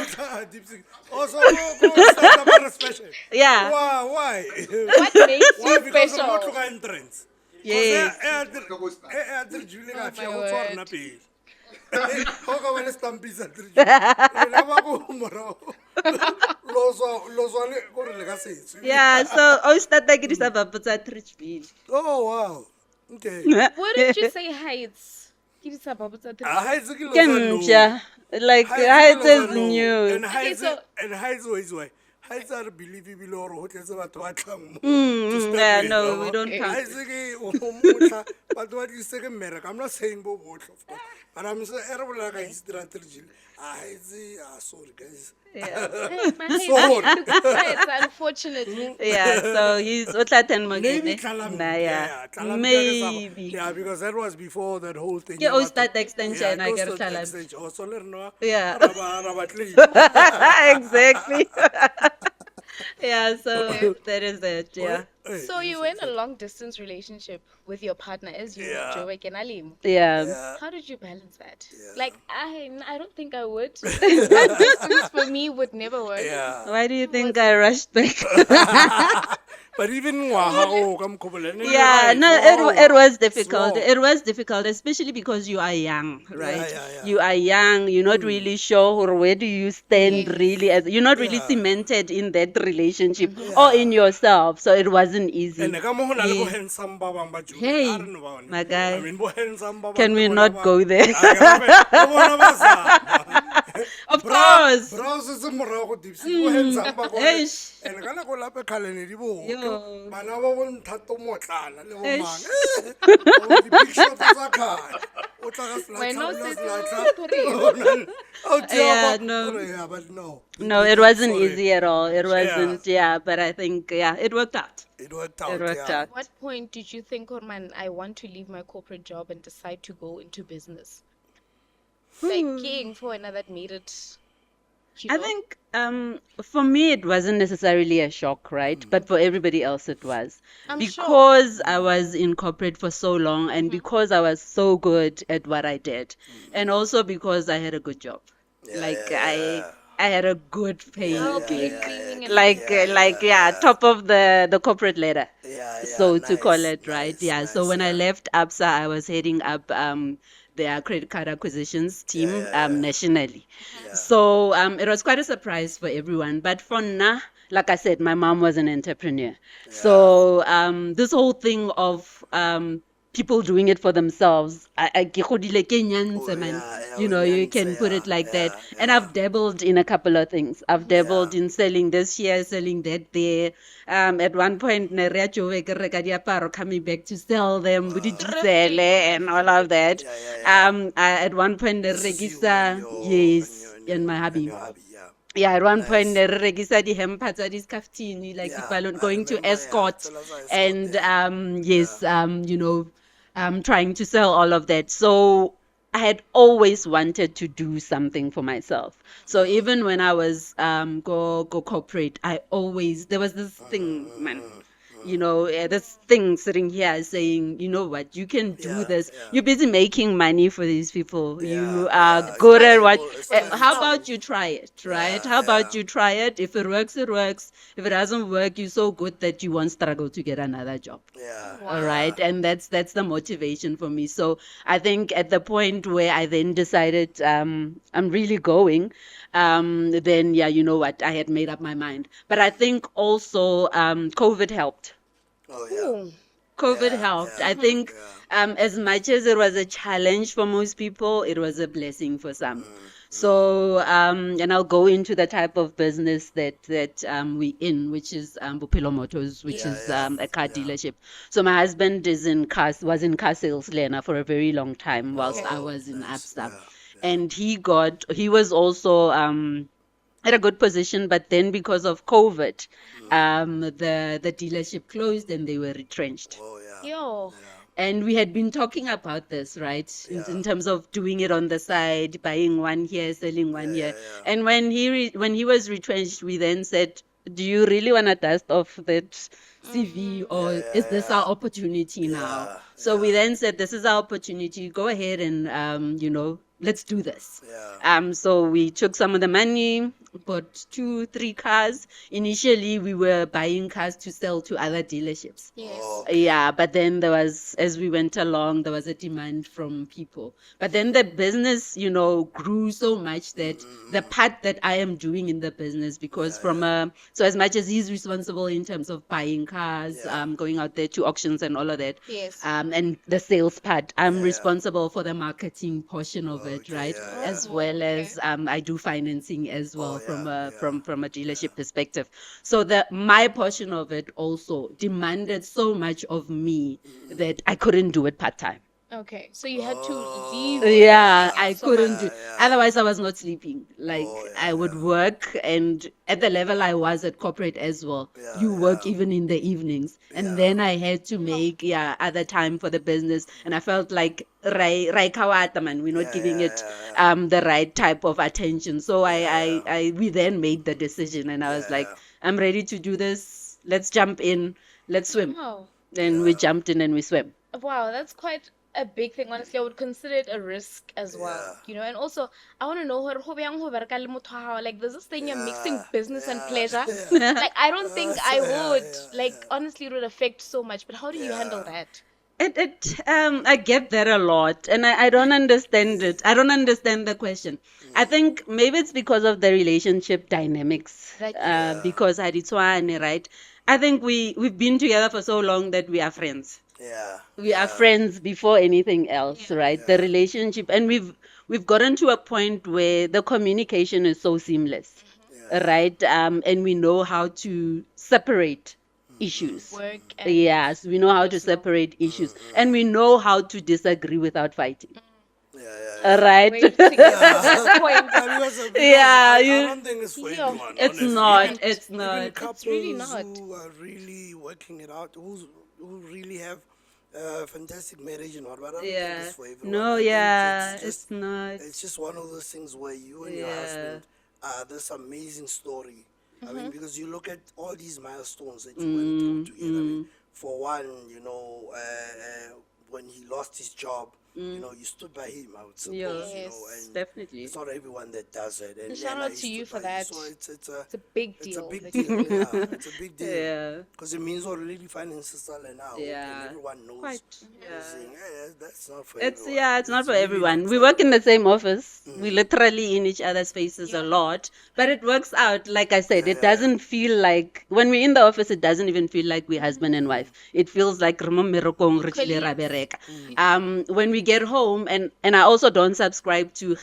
S3: makes
S1: Yeah.
S2: Why?
S3: what makes
S2: Why?
S3: you
S2: Because of
S3: special?
S2: Motloka entrance.
S1: Yes.
S3: my word.
S1: Yeah, so Ostata ke di suburb tsa Tridgeville.
S2: Oh wow. Okay.
S3: Wouldn't you say heights? Ke di suburb tsa Three-
S1: Ke ntšha. Like, Heights is new.
S2: And Heights
S3: so-
S2: is why. Heights are believable or hotels about to atlang.
S1: Yeah, no, we don't count.
S2: But what you say, America? I'm not saying both, of course. But I'm saying, like a strategy. Sorry, guys.
S1: Yeah.
S3: My heights, unfortunately.
S1: Yeah, so he's Otlaten
S2: Maybe
S1: Mogene.
S2: Talam.
S1: Yeah, maybe.
S2: Yeah, because that was before that whole thing.
S1: Ke Ostata extension, I get
S2: Coastal
S1: Talam.
S2: extension. Oh, so learn, no?
S1: Yeah.
S2: Rabatli.
S1: Exactly. Yeah, so that is it. Yeah.
S3: So you were in a long distance relationship with your partner, as you
S2: Yeah.
S3: know, Joe Kenalim.
S1: Yeah.
S3: How did you balance that? Like, I don't think I would. Long distance for me would never work.
S2: Yeah.
S1: Why do you think I rushed back?
S2: But even Wahao, come
S1: Yeah, no, it was difficult.
S2: Slow.
S1: It was difficult, especially because you are young, right?
S2: yeah.
S1: You are young. You're not really sure or where do you stand really. As you're not really cemented in that relationship or in yourself, so it wasn't easy.
S2: And come on,
S1: Yeah.
S2: handsome Baba Baju.
S1: Hey,
S2: I don't know about
S1: my
S2: it.
S1: guy.
S2: I mean, handsome Baba.
S1: Can we not go there? Of course.
S2: Browse is a Morocco deep sea. Handsome Baba.
S1: Eish.
S2: And Gana go lap a calendar.
S1: Yo.
S2: Manawa won't tato motana. Little man.
S1: Eish.
S2: The big shot of a car.
S3: Why not say
S1: Yeah, no.
S2: Yeah, but no.
S1: No, it wasn't
S2: Sorry.
S1: easy at all. It wasn't, but I think, it worked out.
S2: It worked out.
S1: It worked
S2: yeah.
S1: out.
S3: What point did you think, oh man, I want to leave my corporate job and decide to go into business? Like, king for another that made it.
S1: I think for me it wasn't necessarily a shock, right? But for everybody else it was.
S3: I'm
S1: Because I was in corporate for so long and because I was so good at what I did. And also because I had a good job. I had a good paying gig. Top of the corporate ladder. So to call it, right? So when I left ABSA, I was heading up their credit card acquisitions team nationally. So it was quite a surprise for everyone. But for now, like I said, my mom was an entrepreneur. So this whole thing of people doing it for themselves, you know, you can put it like that. And I've dabbled in a couple of things. I've dabbled in selling this here, selling that there. At one point, coming back to sell them, and all of that. At one point, yes, and my hubby. Yeah, at one point, regisa di hempa tsa di skaftini, like going to escort, and you know, trying to sell all of that. So I had always wanted to do something for myself. So even when I was go corporate, there was this thing, man. You know, this thing sitting here saying, you know what, you can do this. You're busy making money for these people. You are good at what. How about you try it, right? How about you try it? If it works, it works. If it doesn't work, you're so good that you won't struggle to get another job. All right, and that's the motivation for me. So I think at the point where I then decided I'm really going, then you know what, I had made up my mind. But I think also COVID helped. COVID helped. I think as much as it was a challenge for most people, it was a blessing for some. So, and I'll go into the type of business that we in, which is Bophelo Motors, which is a car dealership. So my husband was in car sales, Lena, for a very long time whilst I was in ABSA. And he was also at a good position, but then because of COVID, the dealership closed and they were retrenched.
S3: Yo.
S1: And we had been talking about this, right? In terms of doing it on the side, buying one here, selling one here. And when he was retrenched, we then said, do you really want to dust off that CV, or is this our opportunity now?
S2: Yeah,
S1: So we then said, this is our opportunity. Go ahead and, let's do this.
S2: Yeah.
S1: So we took some of the money, bought 2, 3 cars. Initially, we were buying cars to sell to other dealerships.
S3: Yes.
S1: Yeah, but then there was, as we went along, there was a demand from people. But then the business, grew so much that the part that I am doing in the business, because so as much as he's responsible in terms of buying cars, going out there to auctions and all of that,
S3: Yes.
S1: and the sales part, I'm responsible for the marketing portion of it,
S2: Okay,
S1: right?
S2: yeah,
S1: As
S3: Oh,
S1: well
S3: okay.
S1: as I do financing as well from
S2: yeah,
S1: a from a dealership perspective. So my portion of it also demanded so much of me that I couldn't do it part time.
S3: Okay. So you had to leave
S1: Yeah, I
S3: so
S1: couldn't
S3: much.
S1: do.
S2: yeah.
S1: Otherwise, I was not sleeping. Like
S2: Oh,
S1: I would work, and at the level I was at corporate as well,
S2: Yeah,
S1: you work
S2: yeah.
S1: even in the evenings, and
S2: Yeah.
S1: then I had to make other time for the business, and I felt like rai kawata man, we're not
S2: Yeah,
S1: giving
S2: yeah,
S1: it
S2: yeah,
S1: the right type of attention. So
S2: Yeah,
S1: we then made the decision, and I was like,
S2: yeah.
S1: I'm ready to do this. Let's jump in. Let's swim.
S3: Wow.
S1: Then we jumped in and we swam.
S3: Wow, that's quite a big thing. Honestly, I would consider it a risk as well.
S2: Yeah.
S3: You know, and also I want to know ho bjang ho bereka le motho wa hao. Like, there's this thing you're mixing
S2: Yeah,
S3: business and
S2: yeah,
S3: pleasure.
S2: yeah.
S3: Like, I don't think I would.
S2: yeah,
S3: Like, honestly, it would affect so much. But how do you handle
S2: Yeah.
S3: that?
S1: I get that a lot, and I don't understand it. I don't understand the question. I think maybe it's because of the relationship dynamics.
S3: That
S1: Because Haditswane, right? I think we've been together for so long that we are friends.
S2: Yeah.
S1: We are friends before anything else, right? The relationship, and we've gotten to a point where the communication is so seamless, right? And we know how to separate issues.
S3: work and
S1: Yes, we know how to
S3: personal.
S1: separate issues, and we know how to disagree without fighting.
S2: Yeah.
S1: Right?
S3: Wait to get to this point.
S2: Because
S1: Yeah,
S2: I
S1: you-
S2: don't think it's for
S3: Yeah,
S2: everyone.
S1: It's
S2: honestly.
S1: not.
S2: Even-
S1: It's
S2: Even
S1: not.
S2: couples
S3: really not.
S2: who are really working it out, who really have fantastic marriage and all, but I don't think
S1: Yeah.
S2: it's for everyone.
S1: No,
S2: I think
S1: yeah,
S2: it's
S1: it's not.
S2: It's just one of those things where you and your
S1: Yeah.
S2: husband are this amazing story. I mean, because you look at all these milestones that you went through together. I mean, for one, when he lost his job, you stood by him, I would suppose,
S3: Yes,
S2: and
S1: definitely.
S2: it's not everyone that does it. And
S3: Shout
S2: like,
S3: out
S2: he
S3: to you
S2: stood
S3: for
S2: by
S3: that.
S2: So it's
S3: a big
S2: it's
S3: deal
S2: a big
S3: that
S2: deal.
S3: you-
S2: Yeah, it's a big deal.
S1: Yeah.
S2: Because it means already finances are now.
S1: Yeah.
S2: And everyone knows.
S1: Quite,
S2: You're saying, that's not for
S1: It's
S2: everyone.
S1: it's not for
S2: really
S1: everyone.
S2: not
S1: We
S2: for
S1: work in the
S2: everyone.
S1: same office. We literally in each other's faces a lot, but it works out. Like I said, it doesn't feel like when we're in the office. It doesn't even feel like we're husband and wife. It feels like when we get home, and I also don't subscribe to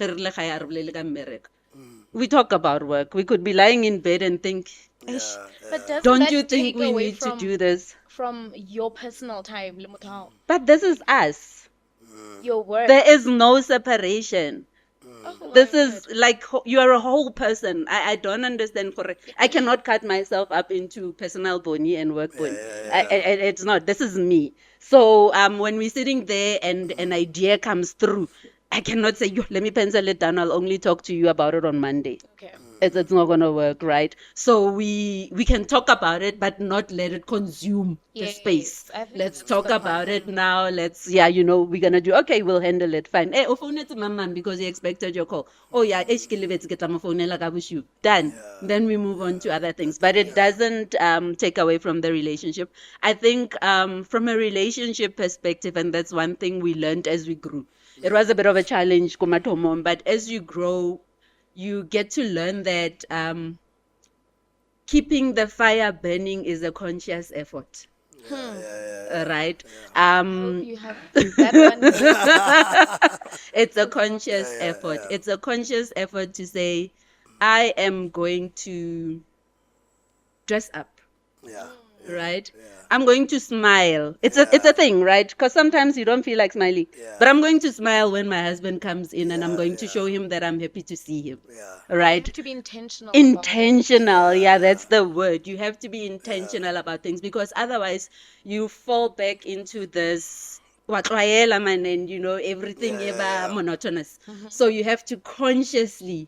S1: we talk about work. We could be lying in bed and think, "Eish,
S3: But doesn't
S1: don't
S3: that
S1: you think
S3: take
S1: we
S3: away
S1: need to
S3: from
S1: do this?"
S3: from your personal time, le motho wa hao?
S1: But this is us.
S3: Your work?
S1: There is no separation.
S3: Oh,
S1: This
S3: my
S1: is like you are a whole person. I don't understand. Correct. I cannot cut myself up into personal bony and work bony. It's not. This is me. So when we're sitting there and an idea comes through, I cannot say, "Yo, let me pencil it down. I'll only talk to you about it on Monday."
S3: Okay.
S1: It's not gonna work, right? So we can talk about it, but not let it consume the
S3: Yes,
S1: space.
S3: I think
S1: Let's
S3: that's
S1: talk
S3: the
S1: about it now. We're gonna do. Okay, we'll handle it. Fine. Hey, phone it to my mom because he expected your call. Oh yeah, done. Then we move on to other things, but it doesn't take away from the relationship. I think from a relationship perspective, and that's one thing we learned as we grew. It was a bit of a challenge, kumatomon, but as you grow, you get to learn that keeping the fire burning is a conscious effort. Right?
S3: You have that one.
S1: It's a conscious effort. It's a conscious effort to say, I am going to dress up.
S2: Yeah.
S1: Right? I'm going to smile. It's a thing, right? Because sometimes you don't feel like smiling. But I'm going to smile when my husband comes in, and I'm going to show him that I'm happy to see him.
S3: You
S1: Right?
S3: have to be intentional. about it.
S1: Intentional, yeah, that's the word. You have to be intentional about things, because otherwise you fall back into this wa tlwaela, man, and you know everything monotonous. So you have to consciously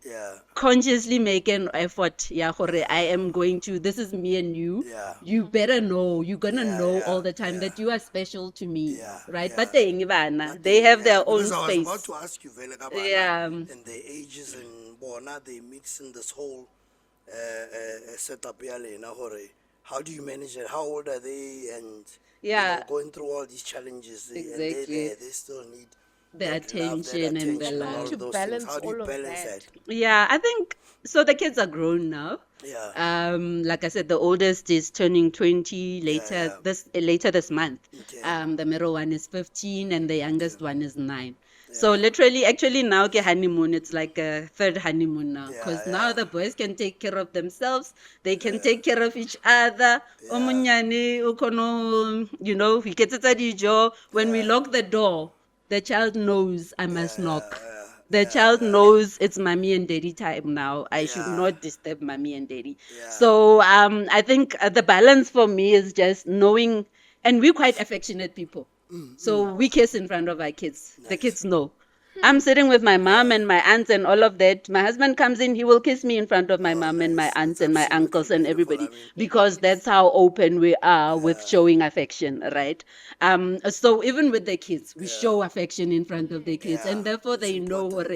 S1: make an effort. Yeah, gore I am going to. This is me and you.
S2: Yeah.
S1: You better know. You're gonna know all the time that you are special to me, right? But they have their own
S2: Because I was
S1: space.
S2: about to ask you, Vele ka
S1: Yeah.
S2: bana, and their ages and bona, they mix in this whole setup. How do you manage it? How old are they? And
S1: Yeah.
S2: going through all these challenges,
S1: Exactly.
S2: and they still need
S1: The
S2: that love,
S1: attention and the
S2: all
S1: love.
S2: of
S3: To
S2: those
S3: balance
S2: things. How do you
S3: all of
S2: balance
S3: that.
S2: that?
S1: Yeah, I think so. The kids are grown now.
S2: Yeah.
S1: Like I said, the oldest is turning 20 later this month.
S2: Okay.
S1: The middle one is 15 and the youngest one is 9. So literally, actually now ke honeymoon, it's like a third honeymoon now, because now the boys can take care of themselves. They can take care of each other. Omunyane, ukono, you know, we get dijo. When we lock the door, the child knows I must knock. The child knows it's mommy and daddy time now. I should not disturb mommy and daddy. So I think the balance for me is just knowing, and we're quite affectionate people. So we kiss in front of our kids. The kids know. I'm sitting with my mom and my aunts and all of that. My husband comes in, he will kiss me in front of my mom and my aunts and my uncles and everybody, because that's how open we are with showing affection, right? So even with the kids, we show affection in front of the kids, and therefore they know what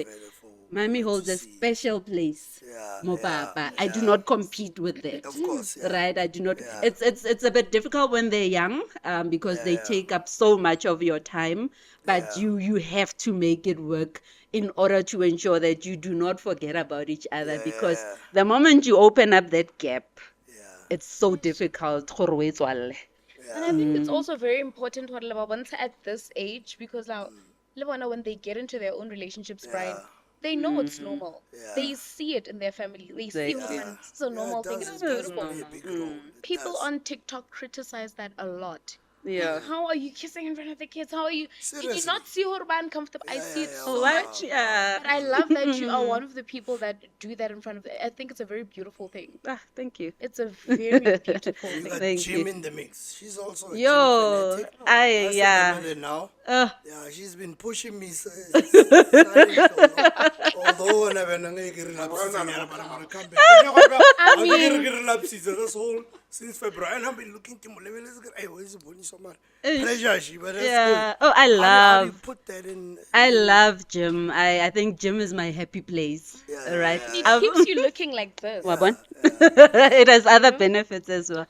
S1: mommy holds a special place. Mo papa. I do not compete with that.
S2: Of course,
S1: Right? I do not. It's a bit difficult when they're young, because they take up so much of your time. But you have to make it work in order to ensure that you do not forget about each other. Because the moment you open up that gap, it's so difficult. Gore o e tswalle.
S3: And I think it's also very important what at this age, because now when they get into their own relationships, Brian, they know it's normal. They see it in their family. They see it. It's a normal thing. It's beautiful. People on TikTok criticize that a lot.
S1: Yeah.
S3: How are you kissing in front of the kids? How are you? Can you
S2: Seriously?
S3: not see Horban comfortable? I see it so
S1: What?
S3: much.
S1: Yeah.
S3: But I love that you are one of the people that do that in front of. I think it's a very beautiful thing.
S1: Thank you.
S3: It's a very beautiful
S2: You
S3: thing.
S2: got
S1: Thank
S2: Jim
S1: you.
S2: in the mix. She's also a
S1: Yo,
S2: gym fanatic.
S1: yeah.
S2: Now.
S1: Uh,
S2: Yeah, she's been pushing me. Although when I get relapses, I come back. I get relapses. That's whole since February, and I've been looking to my level. Hey, where's Boniswa, man? Pleasure, she, but that's
S1: yeah.
S2: good.
S1: Oh, I
S2: How do you
S1: love.
S2: put that in?
S1: I love gym. I think gym is my happy place. Right?
S3: It keeps you looking like this.
S1: Wabon? It has other benefits as well.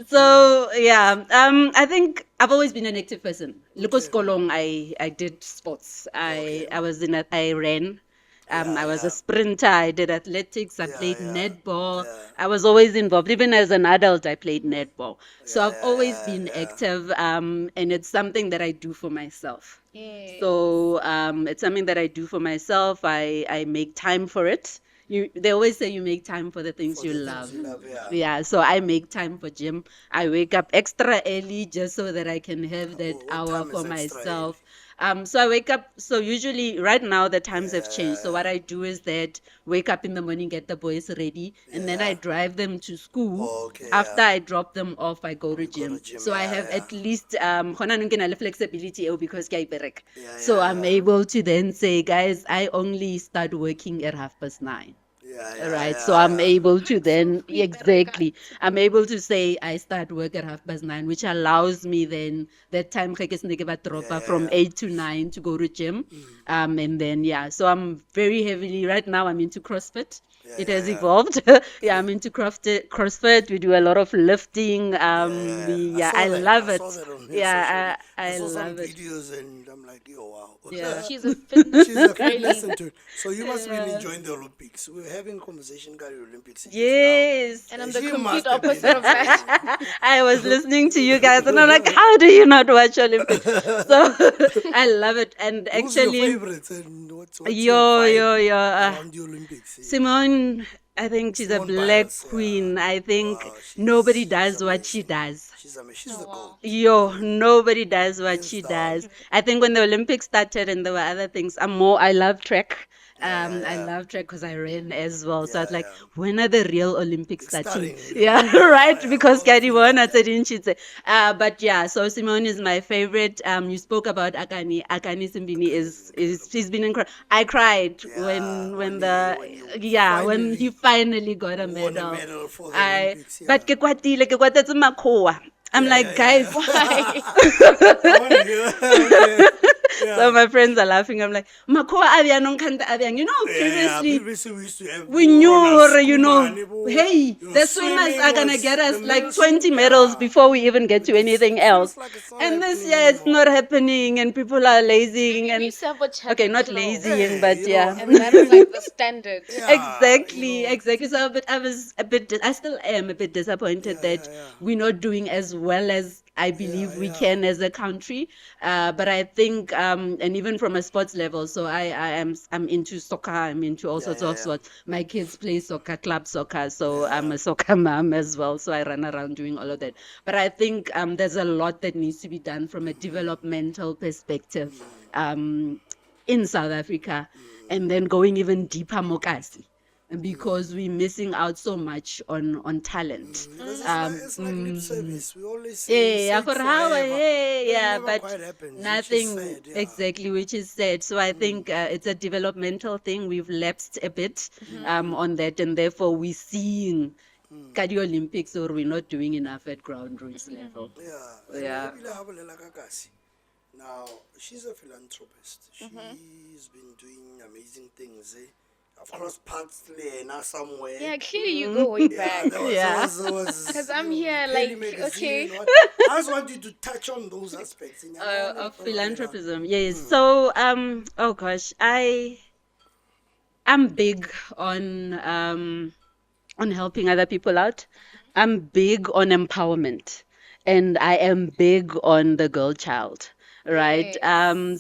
S1: So yeah, I think I've always been an active person. Lucas Kolong, I did sports. I ran. I was a sprinter. I did athletics. I played netball. I was always involved. Even as an adult, I played netball. So I've always been active, and it's something that I do for myself. So it's something that I do for myself. I make time for it. They always say you make time for the things you love. Yeah, so I make time for gym. I wake up extra early just so that I can have that hour for myself. So I wake up. So usually, right now the times have changed. So what I do is that wake up in the morning, get the boys ready, and then I drive them to school. After I drop them off, I go to gym. So I have at least gona nung ke na le flexibility eo because ke a ibereka. So I'm able to then say, guys, I only start working at 9:30. Right, so I'm able to then I'm able to say I start work at 9:30, which allows me then that time from 8 to 9 to go to gym, and then so I'm very heavily right now. I'm into CrossFit. It has evolved. I'm into CrossFit. We do a lot of lifting. I love it. I
S2: saw some
S1: love it.
S2: videos and I'm like, yo, wow.
S1: Yeah.
S3: She's a fitness.
S2: She's a fitness into. So you must have been enjoying the Olympics. We're having a conversation about the Olympics.
S1: Yes.
S3: And I'm the
S2: She
S3: complete
S2: must have been
S3: opposite of that.
S1: I was listening to you guys and I'm like, how do you not watch Olympics? So I love it. And
S2: Who's your
S1: actually,
S2: favorites and what's your vibe around the Olympics?
S1: Simone, I think she's a
S2: Simone
S1: black
S2: Biles,
S1: queen. I think
S2: Wow, she's
S1: nobody does what she does.
S2: She's the goat.
S1: Yo, nobody does what she
S2: down.
S1: does. I think when the Olympics started and there were other things, I love track. I love track because I ran as well. So I was like,
S2: yeah.
S1: when are the real Olympics starting?
S2: Starting.
S1: Yeah, right. Because
S2: all
S1: Kadi
S2: feel
S1: won,
S2: like
S1: I didn't she say? But yeah, so Simone is my favorite. You spoke about Akani. Akani Simbini is she's been incredible. I cried when when he finally got a
S2: Won a
S1: medal.
S2: medal for the Olympics. Yeah.
S1: But ke kwatile makhoa. I'm like, guys,
S3: Why?
S2: I want to hear. Okay.
S1: so my friends are laughing. I'm like, Makoa Avian on Kanta Avian. You know, previously
S2: Previously we used to have
S1: we knew,
S2: runners,
S1: you know,
S2: Kumani,
S1: hey,
S2: you know,
S1: the swimmers are gonna
S2: was
S1: get us
S2: the
S1: like
S2: medal
S1: 20
S2: swim-
S1: medals
S2: yeah.
S1: before we even get to anything
S2: It feels
S1: else.
S2: like it's not
S1: And this
S2: happening
S1: year it's
S2: anymore.
S1: not happening, and people are lazying
S3: We
S1: and
S3: used to have what
S1: okay,
S3: had
S1: not
S3: clothes.
S1: lazying,
S2: Yeah,
S1: but
S2: you know,
S1: yeah.
S2: I
S3: And that was like the standard.
S2: Yeah,
S1: Exactly,
S2: you know.
S1: exactly. So, but I was a bit, I still am a bit disappointed that we're not doing as well as I believe we can as a country. But I think, and even from a sports level, so I'm into soccer. I'm into all sorts of sports. My kids play soccer, club soccer, so I'm a soccer mom as well. So I run around doing all of that. But I think there's a lot that needs to be done from a developmental perspective in South Africa, and then going even deeper, Mokasi, because we're missing out so much on talent.
S2: Because it's like lip service. We always say
S1: Yeah,
S2: it
S1: for how,
S2: forever. It
S1: yeah,
S2: never
S1: but
S2: quite happens, which is
S1: nothing
S2: sad, yeah.
S1: exactly, which is sad. So I think it's a developmental thing. We've lapsed a bit on that, and therefore we're seeing cardio Olympics, or we're not doing enough at ground rules level.
S2: Yeah.
S1: Yeah.
S2: And Ebile Habolela Kakasi. Now, she's a philanthropist. She's been doing amazing things. Of course, parts Lena somewhere.
S3: Yeah, clearly you go way back.
S2: There was
S3: Because I'm here,
S2: Penny
S3: like,
S2: magazine
S3: okay.
S2: and what- I just want you to touch on those aspects. In your
S1: Of philanthropism, yes. So, oh gosh, I'm big on helping other people out. I'm big on empowerment, and I am big on the girl child. Right.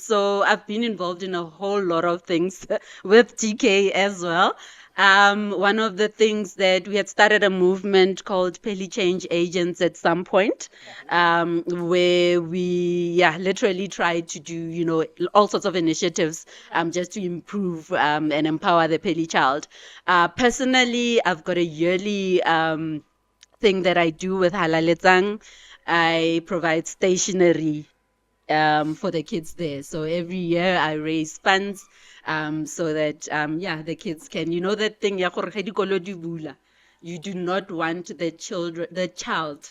S1: So I've been involved in a whole lot of things with TK as well. One of the things that we had started a movement called Peli Change Agents at some point, where we, literally tried to do, all sorts of initiatives, just to improve, and empower the Peli child. Personally, I've got a yearly, thing that I do with Halaletsang. I provide stationery for the kids there. So every year I raise funds so that the kids can, that thing ya gore ge dikolo di bula, you do not want the child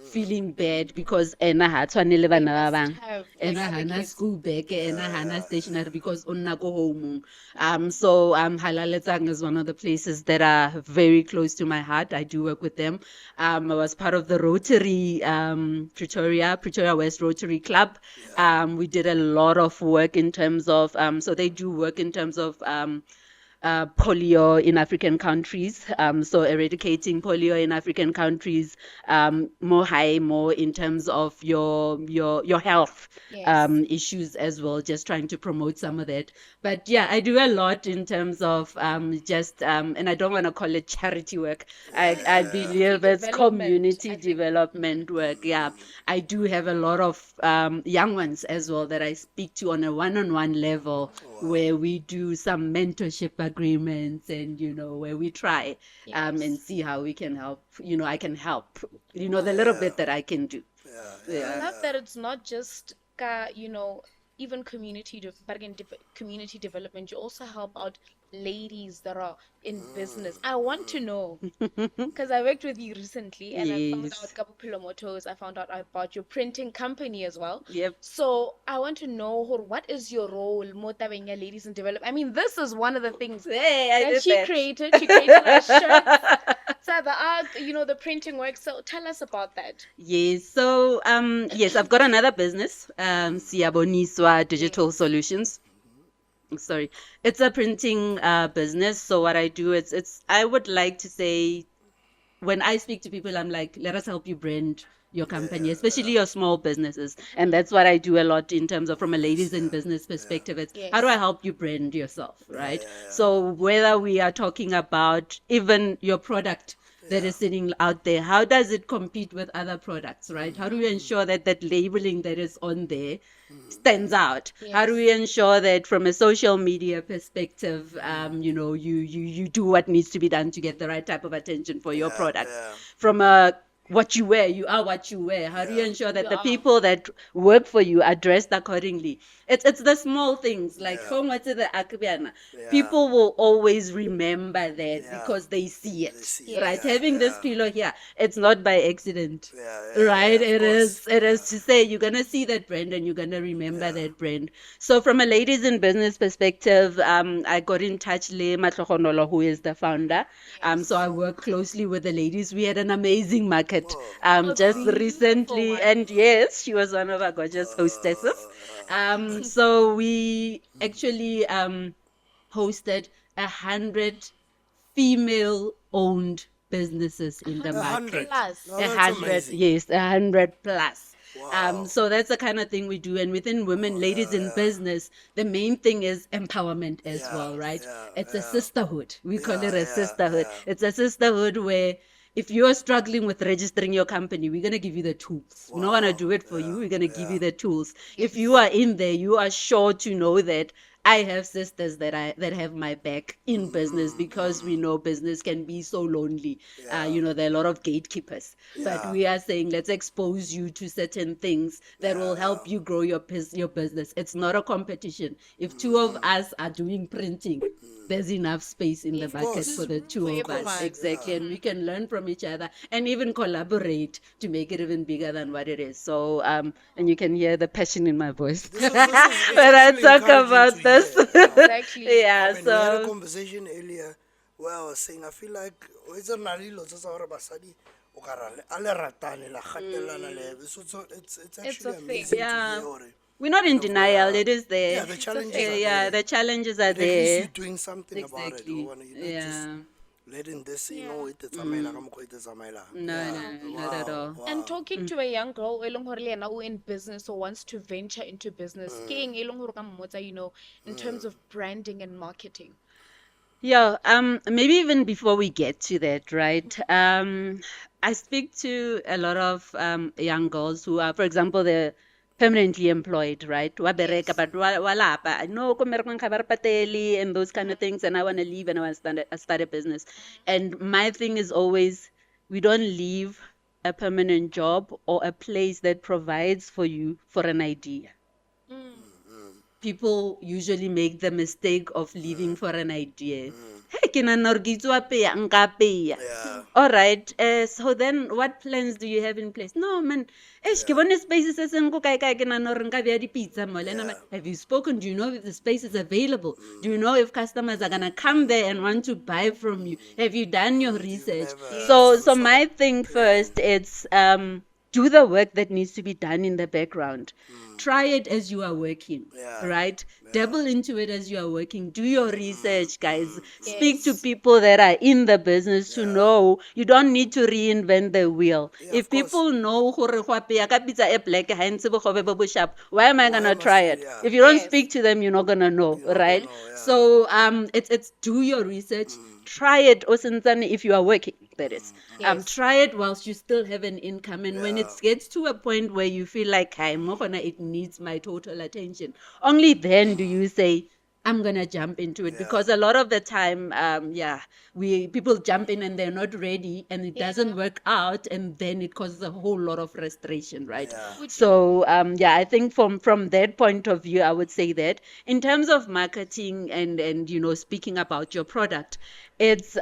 S1: feeling bad because ena ha tshwane le bana ba bang,
S3: have,
S1: ena
S3: like, other
S1: hana
S3: kids.
S1: school bag, ena hana stationery because o nna ko home. So Halaletsang is one of the places that are very close to my heart. I do work with them. I was part of the Rotary Pretoria West Rotary Club. We did a lot of work in terms of so they do work in terms of polio in African countries, so eradicating polio in African countries, more in terms of your health
S3: Yes.
S1: issues as well, just trying to promote some of that. But yeah, I do a lot in terms of and I don't want to call it charity work. I believe it's
S3: Development,
S1: community
S3: I think.
S1: development work. Yeah, I do have a lot of young ones as well that I speak to on a one-on-one level, where we do some mentorship agreements, and where we try and see how we can help. I can help. The little bit that I can do.
S3: I love that it's not just even but again, community development. You also help out ladies that are in business. I want to know because I worked with you recently, and I found
S1: Yes.
S3: out Kapu Motors. I found out about your printing company as well.
S1: Yep.
S3: So I want to know what is your role, Motabenya Ladies in Development. I mean, this is one of the things
S1: Hey, I
S3: that
S1: did
S3: she
S1: that.
S3: created. She created our shirts. So the art, the printing work. So tell us about that.
S1: Yes. So, yes, I've got another business, Boniswa Digital Solutions. Sorry, it's a printing business. So what I do, I would like to say, when I speak to people, I'm like, let us help you brand your company, especially your small businesses. And that's what I do a lot in terms of from a ladies in business perspective. It's how do I help you brand yourself, right? So whether we are talking about even your product, that is sitting out there, how does it compete with other products, right? How do we ensure that that labeling that is on there stands out? How do we ensure that from a social media perspective, you do what needs to be done to get the right type of attention for your product? From a what you wear, you are what you wear. How do you ensure that the people that work for you are dressed accordingly? It's the small things like home what's the akbiana. People will always remember that because they see it. Right? Having this pillow here, it's not by accident. Right? It is to say you're gonna see that brand and you're gonna remember that brand. So from a ladies in business perspective, I got in touch Le Matlogonolo, who is the founder. So I work closely with the ladies. We had an amazing market just recently, and yes, she was one of our gorgeous hostesses. So we actually hosted 100 female-owned businesses in the market.
S2: 100. No, that's
S1: 100,
S2: amazing.
S1: yes, 100 plus. So that's the kind of thing we do. And within women, ladies in business, the main thing is empowerment as well, right? It's a sisterhood. We call it a sisterhood. It's a sisterhood where if you're struggling with registering your company, we're going to give you the tools. We're not going to do it for you. We're going to give you the tools. If you are in there, you are sure to know that I have sisters that have my back in business, because we know business can be so lonely. There are a lot of gatekeepers, but we are saying let's expose you to certain things that will help you grow your business. It's not a competition. If two of us are doing printing, there's enough space in the market for the two of us. Exactly. And we can learn from each other and even collaborate to make it even bigger than what it is. So, and you can hear the passion in my voice
S2: This is
S1: when I
S2: actually
S1: talk
S2: encouraging
S1: about
S2: to
S1: this.
S2: hear.
S3: Exactly.
S1: Yeah,
S2: I mean, we had a
S1: so
S2: conversation earlier where I was saying I feel like it's a nalilo tsa gore basadi o ka ra a le ratane la gatelana le so it's actually
S3: a thing.
S2: amazing to
S1: yeah,
S2: hear gore
S1: we're not in denial. It is there.
S2: yeah, the challenges are
S1: Yeah,
S2: there.
S1: the challenges are
S2: But at least
S1: there.
S2: you're doing something about it.
S1: Exactly.
S2: You're not just
S1: Yeah.
S2: letting this, it tsamaela ka mokgwa e tla tsamaela.
S1: No, not at all.
S3: And talking to a young girl e leng hore le yena o in business or wants to venture into business, ke eng e leng hore ka mmotsa, in terms of branding and marketing?
S1: Yeah, maybe even before we get to that, right? I speak to a lot of young girls who are, for example, they're permanently employed, right? Wa bereka, but wa lapa. No, ko merekong ga ba re patele and those kind of things, and I want to leave and I want to start a business. And my thing is always, we don't leave a permanent job or a place that provides for you for an idea. People usually make the mistake of leaving for an idea. Hey, ke nahana hore ke itse wa peya, nka peya. All right. So then, what plans do you have in place? No, man. Ke bone spaces se seng ko kae kae ke nahana hore nka beya di-pizza mo. Le nna, have you spoken? Do you know if the space is available? Do you know if customers are gonna come there and want to buy from you? Have you done your research? So my thing first, it's do the work that needs to be done in the background. Try it as you are working, right? Dabble into it as you are working. Do your research, guys. Speak to people that are in the business to know. You don't need to reinvent the wheel. If people know gore go apeya ka pizza e black, ha ntse bogobe bo bo sharp, why am I gonna try it? If you don't speak to them, you're not gonna know, right? So it's do your research. Try it, Osentsane, if you are working, that is. Try it whilst you still have an income. And when it gets to a point where you feel like, it needs my total attention, only then do you say, I'm gonna jump into it. Because a lot of the time, people jump in and they're not ready and it doesn't work out, and then it causes a whole lot of frustration, right? So I think from that point of view, I would say that in terms of marketing and speaking about your product, it's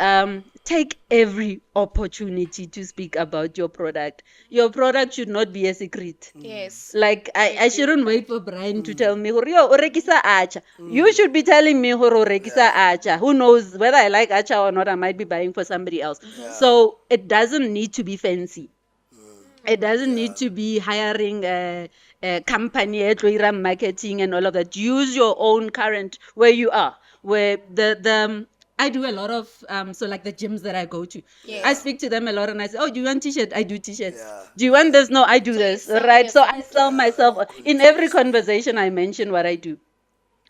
S1: take every opportunity to speak about your product. Your product should not be a secret.
S3: Yes.
S1: Like I shouldn't wait for Brian to tell me, "Yo, o rekisa acha." You should be telling me, "Horo rekisa acha." Who knows whether I like acha or not? I might be buying for somebody else. So it doesn't need to be fancy. It doesn't need to be hiring a company, marketing and all of that. Use your own current where you are, where the I do a lot of so like the gyms that I go to. I speak to them a lot and I say, "Oh, do you want t-shirt? I do t-shirts. Do you want this? No, I do this." Right? So I sell myself. In every conversation I mention what I do.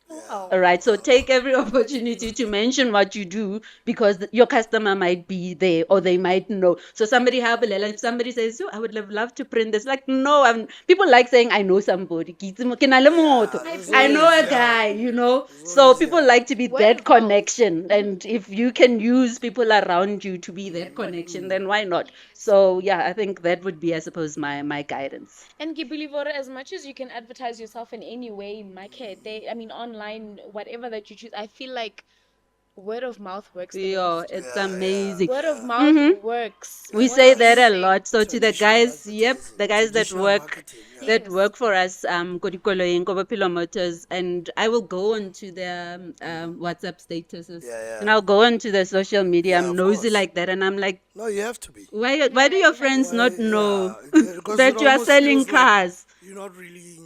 S3: Oh.
S1: All right, so take every opportunity to mention what you do because your customer might be there or they might know. So somebody have a if somebody says, "Oh, I would love to print this," like no, people like saying, "I know somebody." Ke na le motho.
S2: there's
S1: I know
S2: always,
S1: a guy, you know.
S2: There's
S1: So
S2: always,
S1: people
S2: yeah.
S1: like to be
S3: Word
S1: that
S3: of mouth.
S1: connection, and if you can use people around you to be that connection, then why not? So yeah, I think that would be, I suppose, my guidance.
S3: And ke believe or as much as you can advertise yourself in any way, Maake, I mean online, whatever that you choose, I feel like word of mouth works the
S1: Yeah,
S3: most.
S1: it's
S2: Yeah,
S1: amazing.
S3: Word of mouth works.
S1: We
S3: What
S1: say
S3: are you
S1: that a
S3: saying?
S1: lot. So to the
S2: Traditional
S1: guys, yep,
S2: advertising,
S1: the guys that
S2: traditional
S1: work
S2: marketing, yeah.
S1: that
S3: Yes.
S1: work for us, ko dikoloing, ko Bophelo Motors, and I will go onto their WhatsApp statuses,
S2: Yeah, yeah.
S1: and I'll go onto the social media.
S2: Yeah,
S1: I'm
S2: of
S1: nosy
S2: course.
S1: like that, and I'm like,
S2: No, you have to be.
S1: why do your friends
S2: Why,
S1: not know
S2: because
S1: that
S2: it
S1: you are
S2: almost
S1: selling
S2: feels like
S1: cars?
S2: you're not really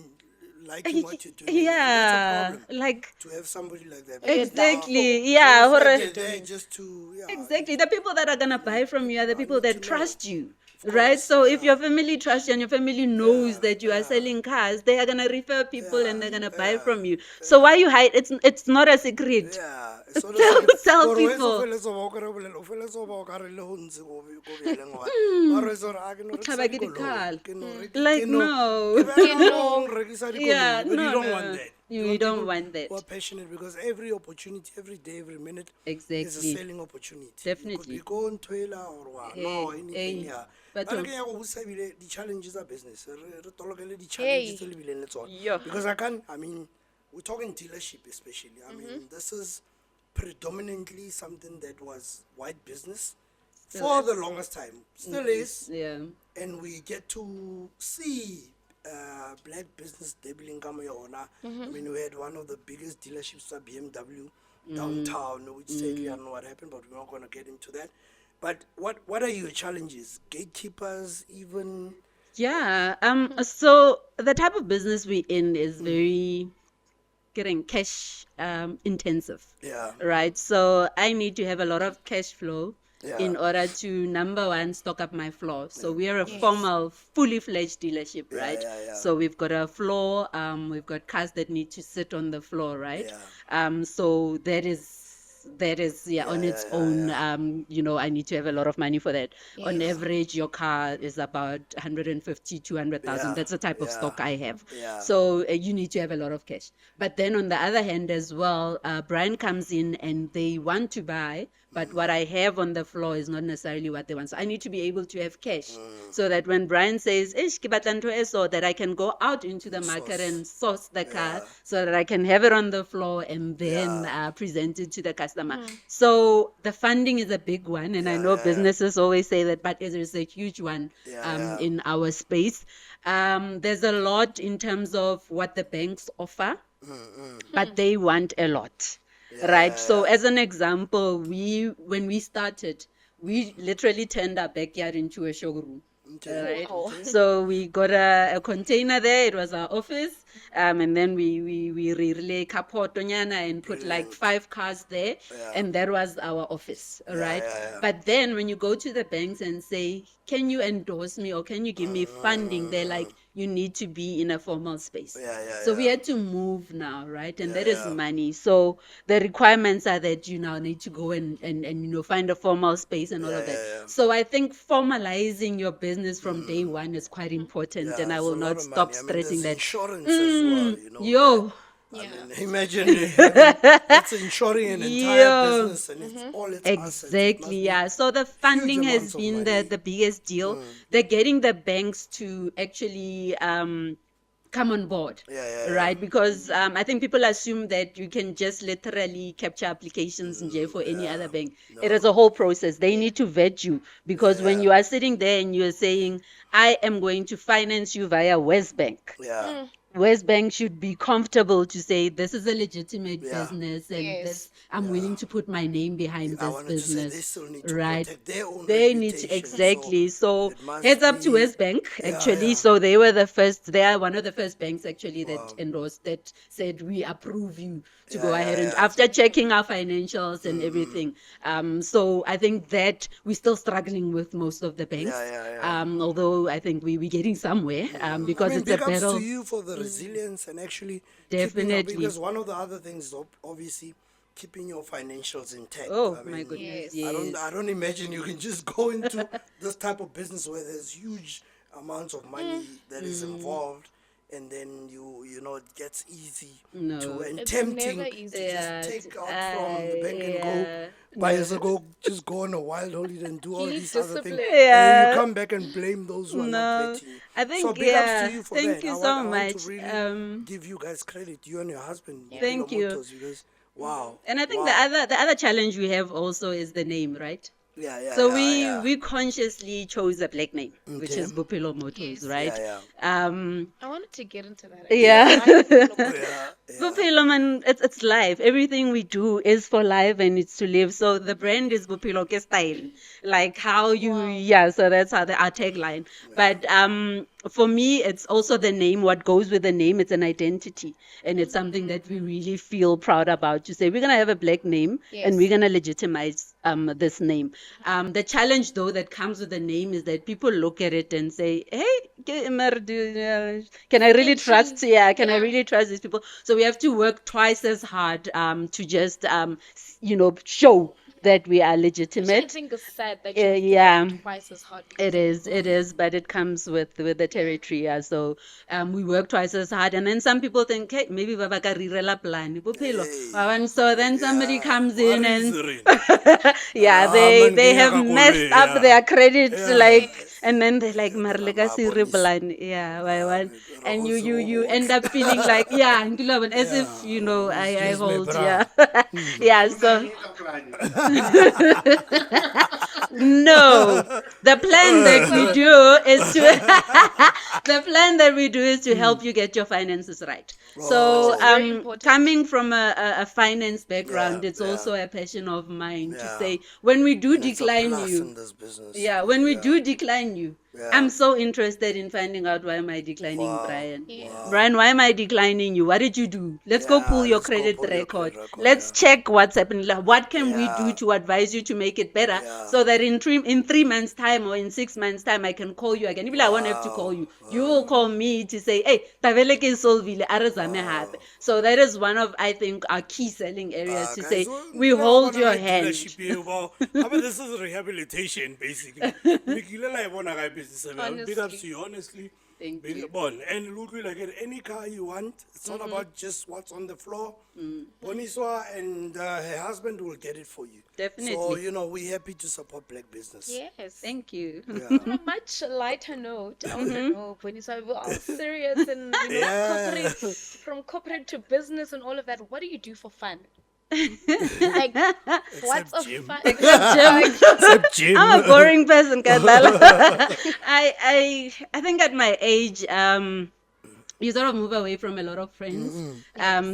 S2: liking what you're doing. And that's a
S1: Yeah,
S2: problem
S1: like
S2: to have somebody like that.
S3: Like a
S2: because now
S1: exactly,
S2: it's
S1: yeah.
S2: almost like
S1: hore-
S2: they're there just to, yeah.
S1: Exactly. The people that are going to buy from you are the
S2: I
S1: people
S2: need
S1: that
S2: to know.
S1: trust you.
S2: Of
S1: Right?
S2: course,
S1: So if
S2: yeah.
S1: your family trusts you and your family knows
S2: Yeah,
S1: that you are
S2: yeah.
S1: selling cars, they are going to refer people and
S2: Yeah,
S1: they're going to buy
S2: yeah,
S1: from you. So why you hide? It's not a secret.
S2: Yeah, it's not a
S1: Tell,
S2: secret.
S1: tell
S2: Gore weso
S1: people.
S2: feletsa ba o kry-a bolela, o feletsa ba o ka re le go ntse ko bjaleng gobane. Mara o itse gore, "Ah, ke no
S1: O
S2: rekisa
S1: tlhaba ke
S2: dikoloi,
S1: dikhal."
S2: ke no reki-
S1: Like,
S2: ke no-
S1: no.
S2: ke berekela go rekisa
S1: Yeah,
S2: dikoloi," but you
S1: no,
S2: don't
S1: no.
S2: want that.
S1: You
S2: want
S1: don't
S2: people
S1: want that.
S2: who are passionate because every opportunity, every day, every minute is a
S1: Exactly.
S2: selling opportunity.
S1: Definitely.
S2: You could be going Twila or what,
S1: Hey,
S2: no, anything,
S1: hey.
S2: yeah.
S1: But
S2: But again, the challenges are business. Re tolokele di
S3: Hey.
S2: challenges tse le bileng le tsona.
S1: Yeah.
S2: Because I mean, we're talking dealership especially. I mean, this is predominantly something that was white business for the longest time. Still is.
S1: Yeah.
S2: And we get to see black business debuting kama yona. I mean, we had one of the biggest dealerships at BMW downtown, which sadly I don't know what happened, but we're not going to get into that. But what are your challenges? Gatekeepers, even.
S1: Yeah. So the type of business we in is very getting cash intensive.
S2: Yeah.
S1: Right. So I need to have a lot of cash flow in
S2: Yeah.
S1: order to, number one, stock up my floor. So we are a formal, fully fledged dealership,
S2: Yeah,
S1: right?
S2: yeah, yeah.
S1: So we've got a floor, we've got cars that need to sit on the floor, right?
S2: Yeah.
S1: So that is on its own. I need to have a lot of money for that. On
S3: Yes.
S1: average, your car is about 150, 200,000.
S2: Yeah,
S1: That's the type of
S2: yeah,
S1: stock I have.
S2: yeah.
S1: So you need to have a lot of cash. But then on the other hand as well, Brian comes in and they want to buy, but what I have on the floor is not necessarily what they want. So I need to be able to have cash so that when Brian says, "Ish, ke batla ntho e so," that I can go out into the market and source the car so that I can have it on the floor and then present it to the customer. So the funding is a big one. And I know businesses always say that, but it is a huge one in our space. There's a lot in terms of what the banks offer, but they want a lot. Right. So as an example, when we started, we literally turned our backyard into a showroom. Right.
S3: Wow.
S1: So we got a container there. It was our office. And then we relay kapotonyana and put like 5 cars there. And that was our office. Right. But then when you go to the banks and say, "Can you endorse me or can you give me funding?" They're like, "You need to be in a formal space." So we had to move now, right? And that is money. So the requirements are that you now need to go and find a formal space and all of that. So I think formalizing your business from day one is quite important, and I will not stop stressing that.
S2: Insurance as well, you know.
S1: Yo,
S2: I mean, imagine it's insuring an entire
S1: Yo.
S2: business and it's all its assets. It must
S1: exactly,
S2: be
S1: yeah. So the funding has
S2: amounts of
S1: been
S2: money.
S1: the biggest deal. They're getting the banks to actually come on board, right? Because I think people assume that you can just literally capture applications in jail for any other bank. It is a whole process. They need to vet you because when you are sitting there and you're saying, "I am going to finance you via West Bank,"
S2: Yeah.
S1: West Bank should be comfortable to say this is a legitimate business and
S3: Yes.
S1: this I'm willing to put my name behind
S2: I
S1: this
S2: wanted to say they
S1: business.
S2: still need to
S1: Right.
S2: protect their own
S1: They need to,
S2: reputation,
S1: exactly. So
S2: it must
S1: heads up to
S2: be-
S1: West Bank actually.
S2: yeah.
S1: So they were the first. They are one of the first banks actually that endorsed that said we approve you to go ahead and after checking our financials and everything. So I think that we're still struggling with most of the banks. Although I think we're getting somewhere because
S2: I mean,
S1: it's a
S2: big ups
S1: battle.
S2: to you for the resilience and actually keeping
S1: Definitely.
S2: because one of the other things is obviously keeping your financials intact.
S1: Oh
S2: I
S1: my
S2: mean,
S1: goodness,
S3: Yes.
S1: yes.
S2: I don't imagine you can just go into this type of business where there's huge amounts of money that is involved, and then you know it gets easy
S1: No.
S2: to and
S3: It's
S2: tempting
S3: never easy.
S2: to
S1: Yeah,
S2: just take out from the bank and
S1: yeah,
S2: go buy us
S1: no.
S2: a go just go on a wild holiday and do all
S3: need
S2: these other things,
S3: discipline.
S2: and then
S1: Yeah.
S2: you come back and blame those who are not
S1: No,
S2: letting you.
S1: I
S2: So
S1: think,
S2: big ups to
S1: yeah,
S2: you for
S1: thank
S2: that.
S1: you
S2: I
S1: so
S2: want
S1: much.
S2: to really give you guys credit, you and your husband,
S1: Thank you.
S2: Motors, because wow.
S1: And I think
S2: wow.
S1: the other challenge we have also is the name, right?
S2: Yeah,
S1: So
S2: yeah.
S1: we consciously chose a black name, which
S2: Okay.
S1: is Bophelo Motors,
S3: Yes.
S1: right?
S2: Yeah,
S3: I wanted to get into that.
S1: Yeah.
S2: yeah.
S1: Bophelo, man, it's life. Everything we do is for life and it's to live. So the brand is Bophelo ke style, like how you,
S3: Wow.
S1: yeah. So that's how our tagline. But for me, it's also the name. What goes with the name? It's an identity, and it's something that we really feel proud about. To say we're gonna have a black name and we're
S3: Yes.
S1: gonna legitimize this name. The challenge though that comes with the name is that people look at it and say, "Hey, can I really trust? Yeah, can I
S3: Yeah.
S1: really trust these people?" So we have to work twice as hard to just show that we are
S3: I
S1: legitimate.
S3: think it's sad that you have to
S1: Yeah.
S3: work twice as hard.
S1: It is, but it comes with the territory. Yeah. So we work twice as hard, and then some people think, hey, maybe baba ka rirela plan bophelo. And so then somebody comes in and yeah,
S2: man,
S1: they
S2: ke
S1: have
S2: nyaka
S1: messed
S2: koloi,
S1: up
S2: yeah.
S1: their credit,
S2: Yeah.
S1: like, and then they're like, marleka
S2: ma,
S1: siri
S2: Bonis.
S1: plan, yeah, why one,
S2: re
S1: and
S2: go
S1: you
S2: se
S1: end up feeling like, yeah, Nkulaban, as if I
S2: excuse me,
S1: hold,
S2: bra.
S1: yeah, yeah, so. No, the plan that we do is to the plan that we do is to help you get your finances right. So
S3: Which is very important.
S1: coming from a finance background,
S2: Yeah,
S1: it's
S2: yeah.
S1: also a passion of mine to
S2: Yeah.
S1: say when we do
S2: And it's a
S1: decline
S2: plus
S1: you,
S2: in this business.
S1: yeah, when we do decline you,
S2: Yeah.
S1: I'm so interested in finding out why am I declining
S2: Wow.
S1: Brian.
S3: Yes.
S1: Brian, why am I declining you? What did you do? Let's go
S2: Yeah,
S1: pull your
S2: let's go
S1: credit
S2: pull your
S1: record.
S2: credit record,
S1: Let's
S2: yeah.
S1: check what's happening. Like, what can we do
S2: Yeah.
S1: to advise you to make it better
S2: Yeah.
S1: so that in 3 months' time or in 6 months' time I can call you again. Even I won't have to call you. You will call me to say, hey, Tabele ke solvile, a re zame hape. So that is one of, I think, our key selling areas to
S2: Guys,
S1: say
S2: well,
S1: we
S2: you know,
S1: hold
S2: bona
S1: your
S2: like
S1: hand.
S2: dealership here, well, I mean, this is rehabilitation, basically. Mikile la e bona ka business. Big ups to you, honestly.
S1: Thank
S2: Big
S1: you.
S2: bon. And look, like at any car you want, it's not about just what's on the floor. Boniswa and her husband will get it for you. So,
S1: Definitely.
S2: you know, we're happy to support black business.
S3: Yes.
S1: Thank you.
S3: On a much lighter note, I want to know, Boniswa, we're all serious and
S2: Yeah.
S3: corporate, from corporate to business and all of that. What do you do for fun? Like, what's a
S2: gym.
S3: fun?
S2: Except Jim.
S1: I'm a boring person, Kadala. I think at my age, you sort of move away from a lot of friends.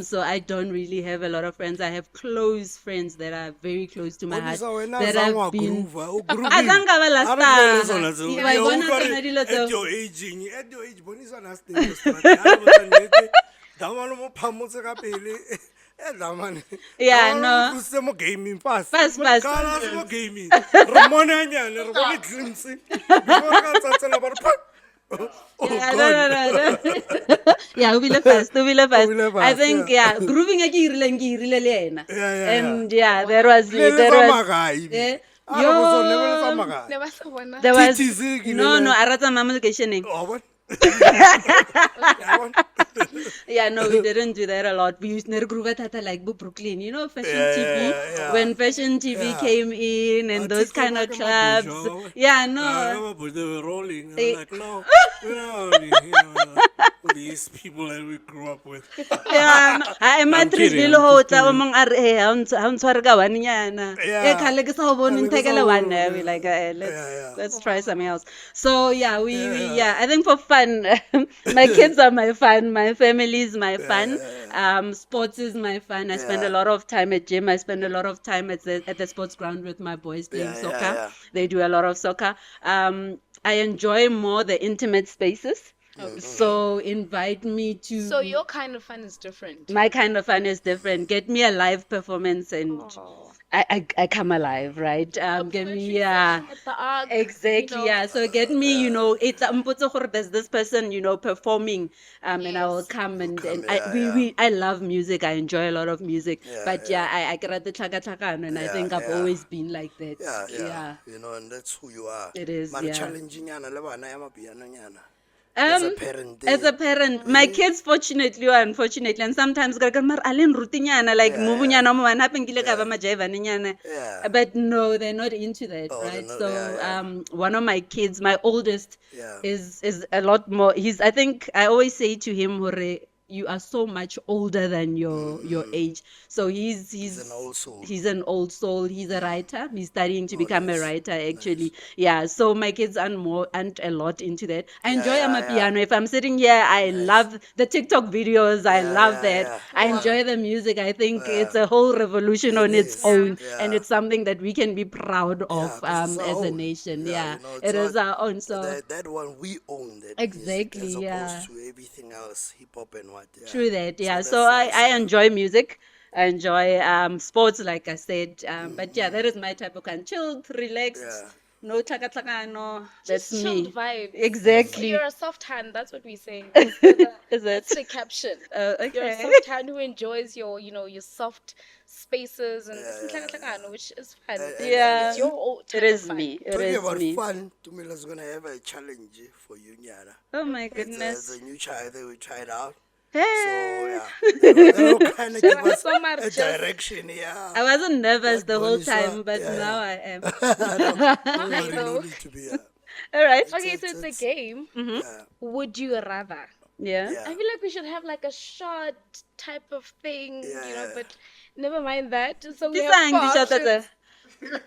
S1: So I don't really have a lot of friends. I have close friends that are very close to my heart
S2: Bonisa, wena
S1: that
S2: azange
S1: have been.
S2: wa-groove, u-groovile.
S1: Azange ba la
S2: I don't know
S1: star.
S2: zona tseo.
S1: Wa
S2: Yeah,
S1: bona
S2: utlwa
S1: tsona
S2: re,
S1: dilo tseo.
S2: at your age, Bonisa na stay mo straat. Ha re botsa nnete, Damane mo phamotse ka pele. Damane.
S1: Yeah,
S2: Damane
S1: no.
S2: mo tlositse mo gaming fast.
S1: Fast.
S2: Kala se mo gaming. Re mmone hanyane, re bone glimpse. Before re ka tsatsela ba re, "Pah!" Oh,
S1: Yeah,
S2: God.
S1: no. Yeah, o bile fast.
S2: O bile
S1: I
S2: fast,
S1: think, yeah, grooving ke irile le ena.
S2: Yeah.
S1: And yeah, that was
S2: Le
S1: it.
S2: le
S1: That
S2: tsa
S1: was.
S2: magae ebile.
S1: Eh,
S2: Ha re botsa hore ne le tsa
S1: yo.
S2: magae.
S3: Never saw one.
S1: There was
S2: TTC ke
S1: no,
S2: ile-
S1: a rata mama locationeng.
S2: Wa bona? Ya bona?
S1: Yeah, no, we didn't do that a lot. We used to groove thata like Brooklyn, Fashion TV.
S2: Yeah.
S1: When Fashion TV
S2: Yeah.
S1: came in and those
S2: TikTok
S1: kind of
S2: like a
S1: clubs.
S2: Mabusha.
S1: Yeah, no.
S2: They were rolling.
S1: Eh.
S2: I'm like, no, we're not rolling here. These people that we grew up with.
S1: Yeah, I'm
S2: I'm
S1: at
S2: kidding,
S1: little
S2: I'm just
S1: hotel
S2: kidding.
S1: among our ha ntshware ka one nyana.
S2: Yeah.
S1: Khale ke sa bone
S2: Khale ke sa
S1: nthekela one.
S2: bone,
S1: We like
S2: Yeah.
S1: let's try something else. So yeah, we I think for fun, my kids are my fun, my family is my fun. Sports is my fun. I spend a lot of time at gym. I spend a lot of time at the sports ground with my boys playing soccer.
S2: Yeah.
S1: They do a lot of soccer. I enjoy more the intimate spaces. So invite me to.
S3: So your kind of fun is different.
S1: My kind of fun is different. Get me a live performance and
S3: Oh.
S1: I come alive, right? Get me,
S3: At the arc,
S1: exactly, yeah. So get me, it's there's this person, performing, and I will
S3: Yes.
S1: come and
S2: yeah, yeah.
S1: I love music. I enjoy a lot of music,
S2: Yeah,
S1: but
S2: yeah.
S1: I get the chaka and I
S2: Yeah,
S1: think I've
S2: yeah.
S1: always been like that.
S2: Yeah, yeah.
S1: Yeah,
S2: And that's who you are.
S1: it is.
S2: Mara
S1: Yeah.
S2: challenging yana le bana ya mapiano nyana. As a
S1: Um,
S2: parent,
S1: as a parent, my kids fortunately or unfortunately, and sometimes like like
S2: Yeah,
S1: mubunyana mo wana happen kile ka ba
S2: yeah.
S1: majaiva nyana.
S2: Yeah.
S1: But no, they're not into that,
S2: Oh, they're
S1: right?
S2: not- yeah,
S1: So
S2: yeah.
S1: one of my kids, my oldest,
S2: Yeah.
S1: is a lot more. I think I always say to him, Hore, you are so much older than your age. So he's
S2: an old soul.
S1: He's an old soul. He's a writer. He's studying to become
S2: nice.
S1: a writer actually. Yeah. So my kids aren't a lot into that. I
S2: Yeah,
S1: enjoy
S2: yeah,
S1: amapiano. If I'm sitting here, I love the TikTok videos. I
S2: Yeah,
S1: love
S2: yeah,
S1: that.
S2: yeah,
S1: I
S2: yeah.
S1: enjoy the music. I think
S2: Yeah.
S1: it's a whole revolution
S2: It
S1: on its
S2: is.
S1: own,
S2: Yeah.
S1: and it's something that we can be proud of
S2: Yeah, 'cause it's our
S1: as a
S2: own.
S1: nation.
S2: Yeah,
S1: Yeah,
S2: it's
S1: it is
S2: not-
S1: our own. So
S2: that one we own that
S1: exactly,
S2: music, as
S1: yeah.
S2: opposed to everything else, hip hop and what. Yeah.
S1: True that, yeah.
S2: So
S1: So
S2: that's nice,
S1: I
S2: yeah.
S1: enjoy music. I enjoy sports, like I said. But yeah, that is my type of kind. Chilled, relaxed,
S2: Yeah.
S1: no chaka no. That's
S3: Just chilled
S1: me.
S3: vibes.
S1: Exactly.
S3: You're a soft hand. That's what we say.
S1: Is
S3: That's
S1: it?
S3: the caption.
S1: Okay.
S3: You're a soft hand who enjoys your soft spaces and which is fun.
S1: Yeah.
S3: It's your own
S1: It
S3: type
S1: is
S3: of fun.
S1: me. It
S2: Talking
S1: is
S2: about
S1: me.
S2: fun, Tumila's gonna have a challenge for you, Nyana.
S1: Oh my
S2: It's
S1: goodness.
S2: a new child that we tried out. So
S1: Hey.
S2: yeah, that'll kind of give us
S3: So much
S2: a
S3: just-
S2: direction. Yeah.
S1: I wasn't nervous
S2: What
S1: the whole
S2: Boniswa-
S1: time, but
S2: yeah,
S1: now
S2: yeah.
S1: I am.
S2: Don't worry, no
S3: though.
S2: need to be.
S1: All right.
S3: Okay, so it's a game.
S2: Yeah.
S3: Would you rather?
S1: Yeah.
S2: Yeah.
S3: I feel like we should have like a short type of thing,
S2: Yeah.
S3: but never mind that. So we
S1: This
S3: have four
S1: ang di siya
S3: options.
S1: tata-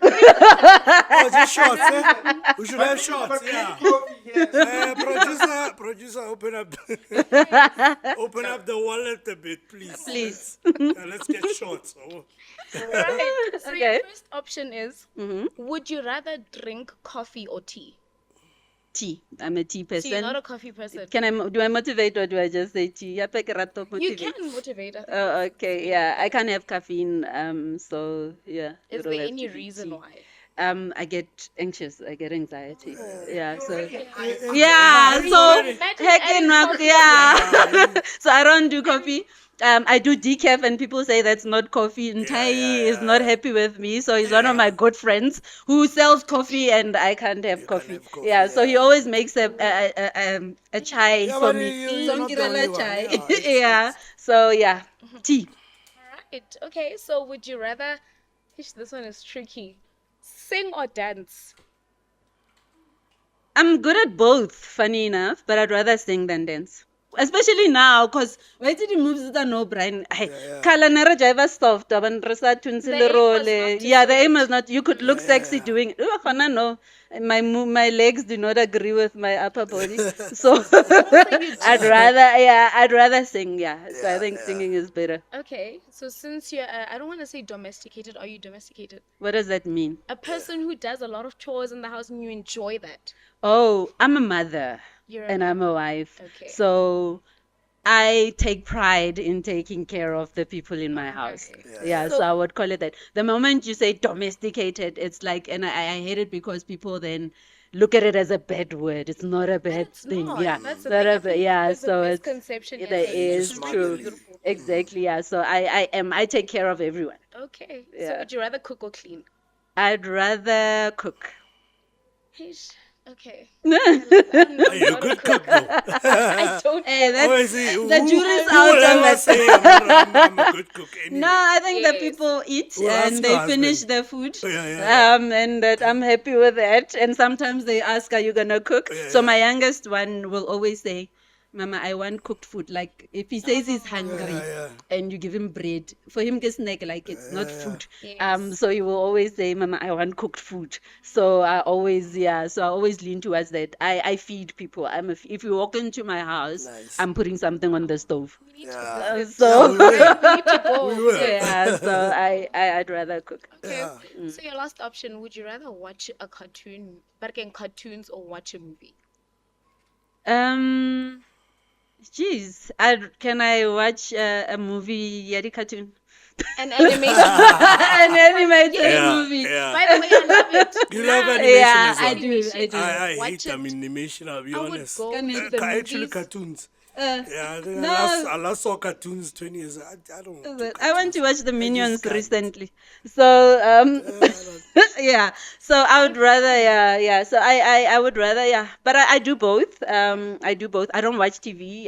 S4: Oh, just shots, eh? We should have shots, yeah. Producer, open up, open up the wallet a bit, please.
S1: Please.
S4: Let's get shots. Oh.
S3: Right. So
S1: Okay.
S3: your first option is: would you rather drink coffee or tea?
S1: Tea. I'm a tea person.
S3: So you're not a coffee person.
S1: Do I motivate or do I just say tea? Yeah, pe ke rata
S3: You
S1: motivate.
S3: can motivate us.
S1: Oh, okay. Yeah, I can't have caffeine. So yeah.
S3: Is
S1: it'll
S3: there
S1: have
S3: any
S1: to be
S3: reason
S1: tea.
S3: why?
S1: I get anxious. I get anxiety. Yeah. So
S4: Yeah,
S1: yeah. So
S3: Imagine
S1: heck
S3: adding
S1: in
S3: coffee
S1: yeah. So I don't do coffee. I do decaf, and people say that's not coffee. And Tai is not happy with me, so he's one of my good friends who sells coffee, and I can't have coffee.
S2: have coffee,
S1: Yeah, so he
S2: yeah.
S1: always makes a chai
S2: Yeah,
S1: for
S2: but
S1: me.
S2: you're not the only one,
S1: chai.
S2: yeah, it's-
S1: Yeah. So yeah, tea.
S3: Right. Okay. So would you rather? Ish, this one is tricky. Sing or dance?
S1: I'm good at both, funny enough, but I'd rather sing than dance. Especially now, because why did you move to no brain? Kala nara jaiva soft, aban rasa tunsile
S3: aim was
S1: role.
S3: not to
S1: Yeah, the
S3: sing
S1: aim
S3: it.
S1: is not. You could look sexy doing. Oh, khana no, my legs do not agree with my upper body. So I'd rather sing. Yeah, so I think singing is better.
S3: Okay. So since you're, I don't want to say domesticated. Are you domesticated?
S1: What does that mean?
S3: A person who does a lot of chores in the house and you enjoy that.
S1: Oh, I'm a mother.
S3: You're a
S1: And I'm a wife.
S3: Okay.
S1: So I take pride in taking care of the people in my house.
S3: Okay.
S1: Yeah, so
S3: So-
S1: I would call it that. The moment you say domesticated, it's like, and I hate it because people then look at it as a bad word. It's not a bad
S3: It's
S1: thing.
S3: not.
S1: Yeah,
S3: That's the
S1: not
S3: thing.
S1: a
S3: I
S1: ba-
S3: think
S1: yeah.
S3: there's a
S1: So it's
S3: misconception
S1: there
S3: in
S1: is
S2: just
S1: true.
S2: smuggling.
S1: Exactly. Yeah. So I take care of everyone.
S3: Okay. So
S1: Yeah.
S3: would you rather cook or clean?
S1: I'd rather cook.
S3: Ish. Okay.
S4: You're a good cook, though.
S3: I don't.
S1: Hey, that's,
S4: Obviously,
S1: the jury's
S4: who
S1: out
S4: will
S1: on
S4: ever
S1: that.
S4: say I'm a good cook anyway?
S1: No, I think that
S3: Yes.
S1: people eat
S4: Well, ask
S1: and they
S4: your
S1: finish
S4: husband.
S1: their food.
S4: Yeah.
S1: And that I'm happy with that. And sometimes they ask, "Are you gonna cook?"
S4: Yeah,
S1: So
S4: yeah.
S1: my youngest one will always say, "Mama, I want cooked food." Like if he says he's hungry
S4: yeah.
S1: and you give him bread, for him get snack like it's not food.
S3: Yes.
S1: So he will always say, "Mama, I want cooked food." So I always lean towards that. I feed people. If you walk into my house,
S2: Nice.
S1: I'm putting something on the stove.
S2: Yeah.
S1: So
S2: We will.
S3: Need to go.
S4: We will.
S1: yeah, so I'd rather cook.
S3: Okay. So your last option: would you rather watch a cartoon, cartoons, or watch a movie?
S1: Geez, can I watch a movie, yadi cartoon?
S3: An animated.
S1: An animated
S4: Yeah,
S1: movie.
S4: yeah.
S3: By the way, I love it.
S4: You love
S3: Yeah.
S4: animation
S1: Yeah,
S4: as well?
S1: I do. I do.
S4: I
S3: Watch
S4: hate
S3: it.
S4: animation, I'll be
S3: I would
S4: honest.
S3: go
S1: Can
S3: to
S1: it-
S3: the
S4: Actually,
S3: movies.
S4: cartoons.
S1: Uh,
S4: Yeah, I think
S1: no.
S4: I last saw cartoons 20 years. I don't want to
S1: I went to watch the
S4: I just
S1: Minions
S4: can't.
S1: recently. So yeah. So I would rather yeah. So I would rather But I do both. I do both. I don't watch TV.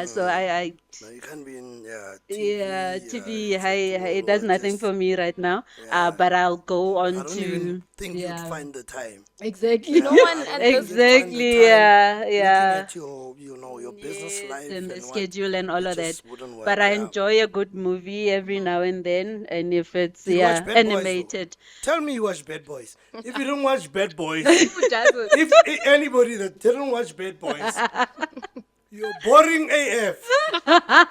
S1: So I
S2: No, you can't be in
S1: yeah,
S2: TV.
S1: TV, it does
S2: or
S1: nothing
S2: just,
S1: for me right now.
S2: yeah.
S1: But I'll go
S2: I
S1: on
S2: don't even
S1: to
S2: think you'd find the time.
S1: exactly.
S3: No one
S2: I don't
S3: at
S2: think
S3: this
S2: you'd find the
S1: Exactly.
S2: time
S1: Yeah.
S2: looking
S1: Yeah.
S2: at your business
S1: Yes,
S2: life
S1: and the
S2: and what,
S1: schedule and all
S2: it
S1: of that.
S2: just wouldn't work.
S1: But I
S2: Yeah.
S1: enjoy a good movie every now and then, and if it's
S2: Did you watch Bad Boys, though?
S1: animated.
S2: Tell me you watch Bad Boys.
S4: If you don't watch Bad Boys,
S3: Who doesn't?
S4: if anybody that didn't watch Bad Boys, you're boring AF.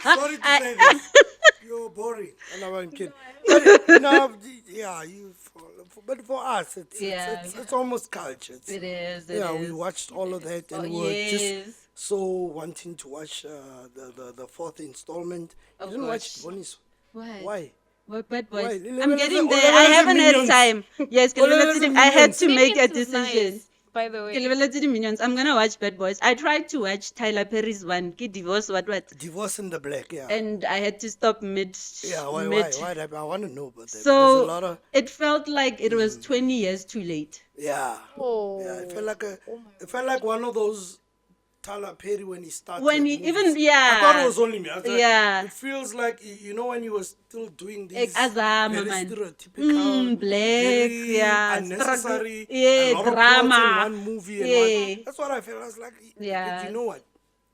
S4: Sorry to say this. You're boring. And I'm kidding. But, no, yeah, but for us,
S1: Yeah.
S4: it's almost culture.
S1: It is. It
S4: Yeah,
S1: is.
S4: we watched all of that, and
S1: Oh,
S4: we were just
S1: yes.
S4: so wanting to watch the fourth installment. You didn't watch
S1: gosh.
S4: Bonis.
S1: What?
S4: Why?
S1: What bad
S4: Why?
S1: boys?
S4: Level
S1: I'm
S4: as
S1: getting
S4: a-
S1: there.
S4: level
S1: I
S4: as a
S1: haven't had
S4: Minions.
S1: time. Yes,
S4: Level as a
S1: I had to
S4: Minions.
S1: make a
S3: Minions is
S1: decision.
S3: nice, by the way.
S1: Okay, let's do the Minions. I'm gonna watch Bad Boys. I tried to watch Tyler Perry's one, Ki Divorce, what,
S2: Divorce in the Black, yeah.
S1: and I had to stop mid.
S2: Yeah, why?
S1: mid.
S2: I want to know about that. There's a
S1: So
S2: lot of,
S1: it felt like it was 20 years too late.
S2: yeah.
S3: Oh.
S2: Yeah, it felt like one of those Tyler Perry when he started.
S1: When he
S2: movies.
S1: even
S4: I thought it was only me. I was like,
S1: Yeah.
S4: It feels like, when you were still doing these
S1: Azama,
S4: very
S1: man.
S4: stereotypical,
S1: Black,
S4: very
S1: yeah,
S4: unnecessary,
S1: struggle, yeah,
S4: a lot of
S1: drama,
S4: plots in one movie. And
S1: yeah.
S4: that's what I felt. I was like,
S1: Yeah.
S4: but you know what?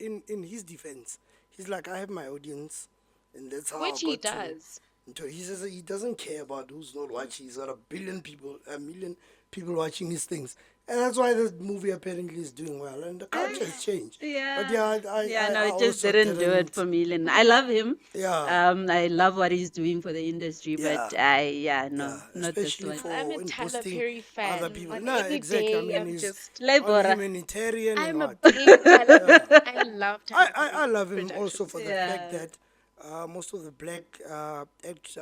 S4: In his defense, he's like, I have my audience, and that's how
S3: Which
S4: I
S3: he
S4: got to-
S3: does.
S4: So he says he doesn't care about who's not watching. He's got a million people watching his things. And that's why this movie apparently is doing well. And the culture has changed.
S1: Yeah.
S4: But yeah,
S1: No,
S4: I
S1: it just
S4: also
S1: didn't do it for me, Lynn. I love him.
S4: Yeah.
S1: I love what he's doing for the industry, but not this
S2: especially
S1: one.
S2: for
S3: I'm a
S2: in
S3: Tyler
S2: boosting
S3: Perry fan.
S2: other people.
S3: On
S2: No,
S3: any
S2: exactly. I
S3: day,
S2: mean,
S3: I'm
S2: he's
S3: just.
S1: Labora.
S2: humanitarian and
S3: I'm a
S2: what.
S3: big Tyler. I love Tyler.
S2: I love him
S3: Productions.
S2: also for the
S1: Yeah.
S2: fact that most of the black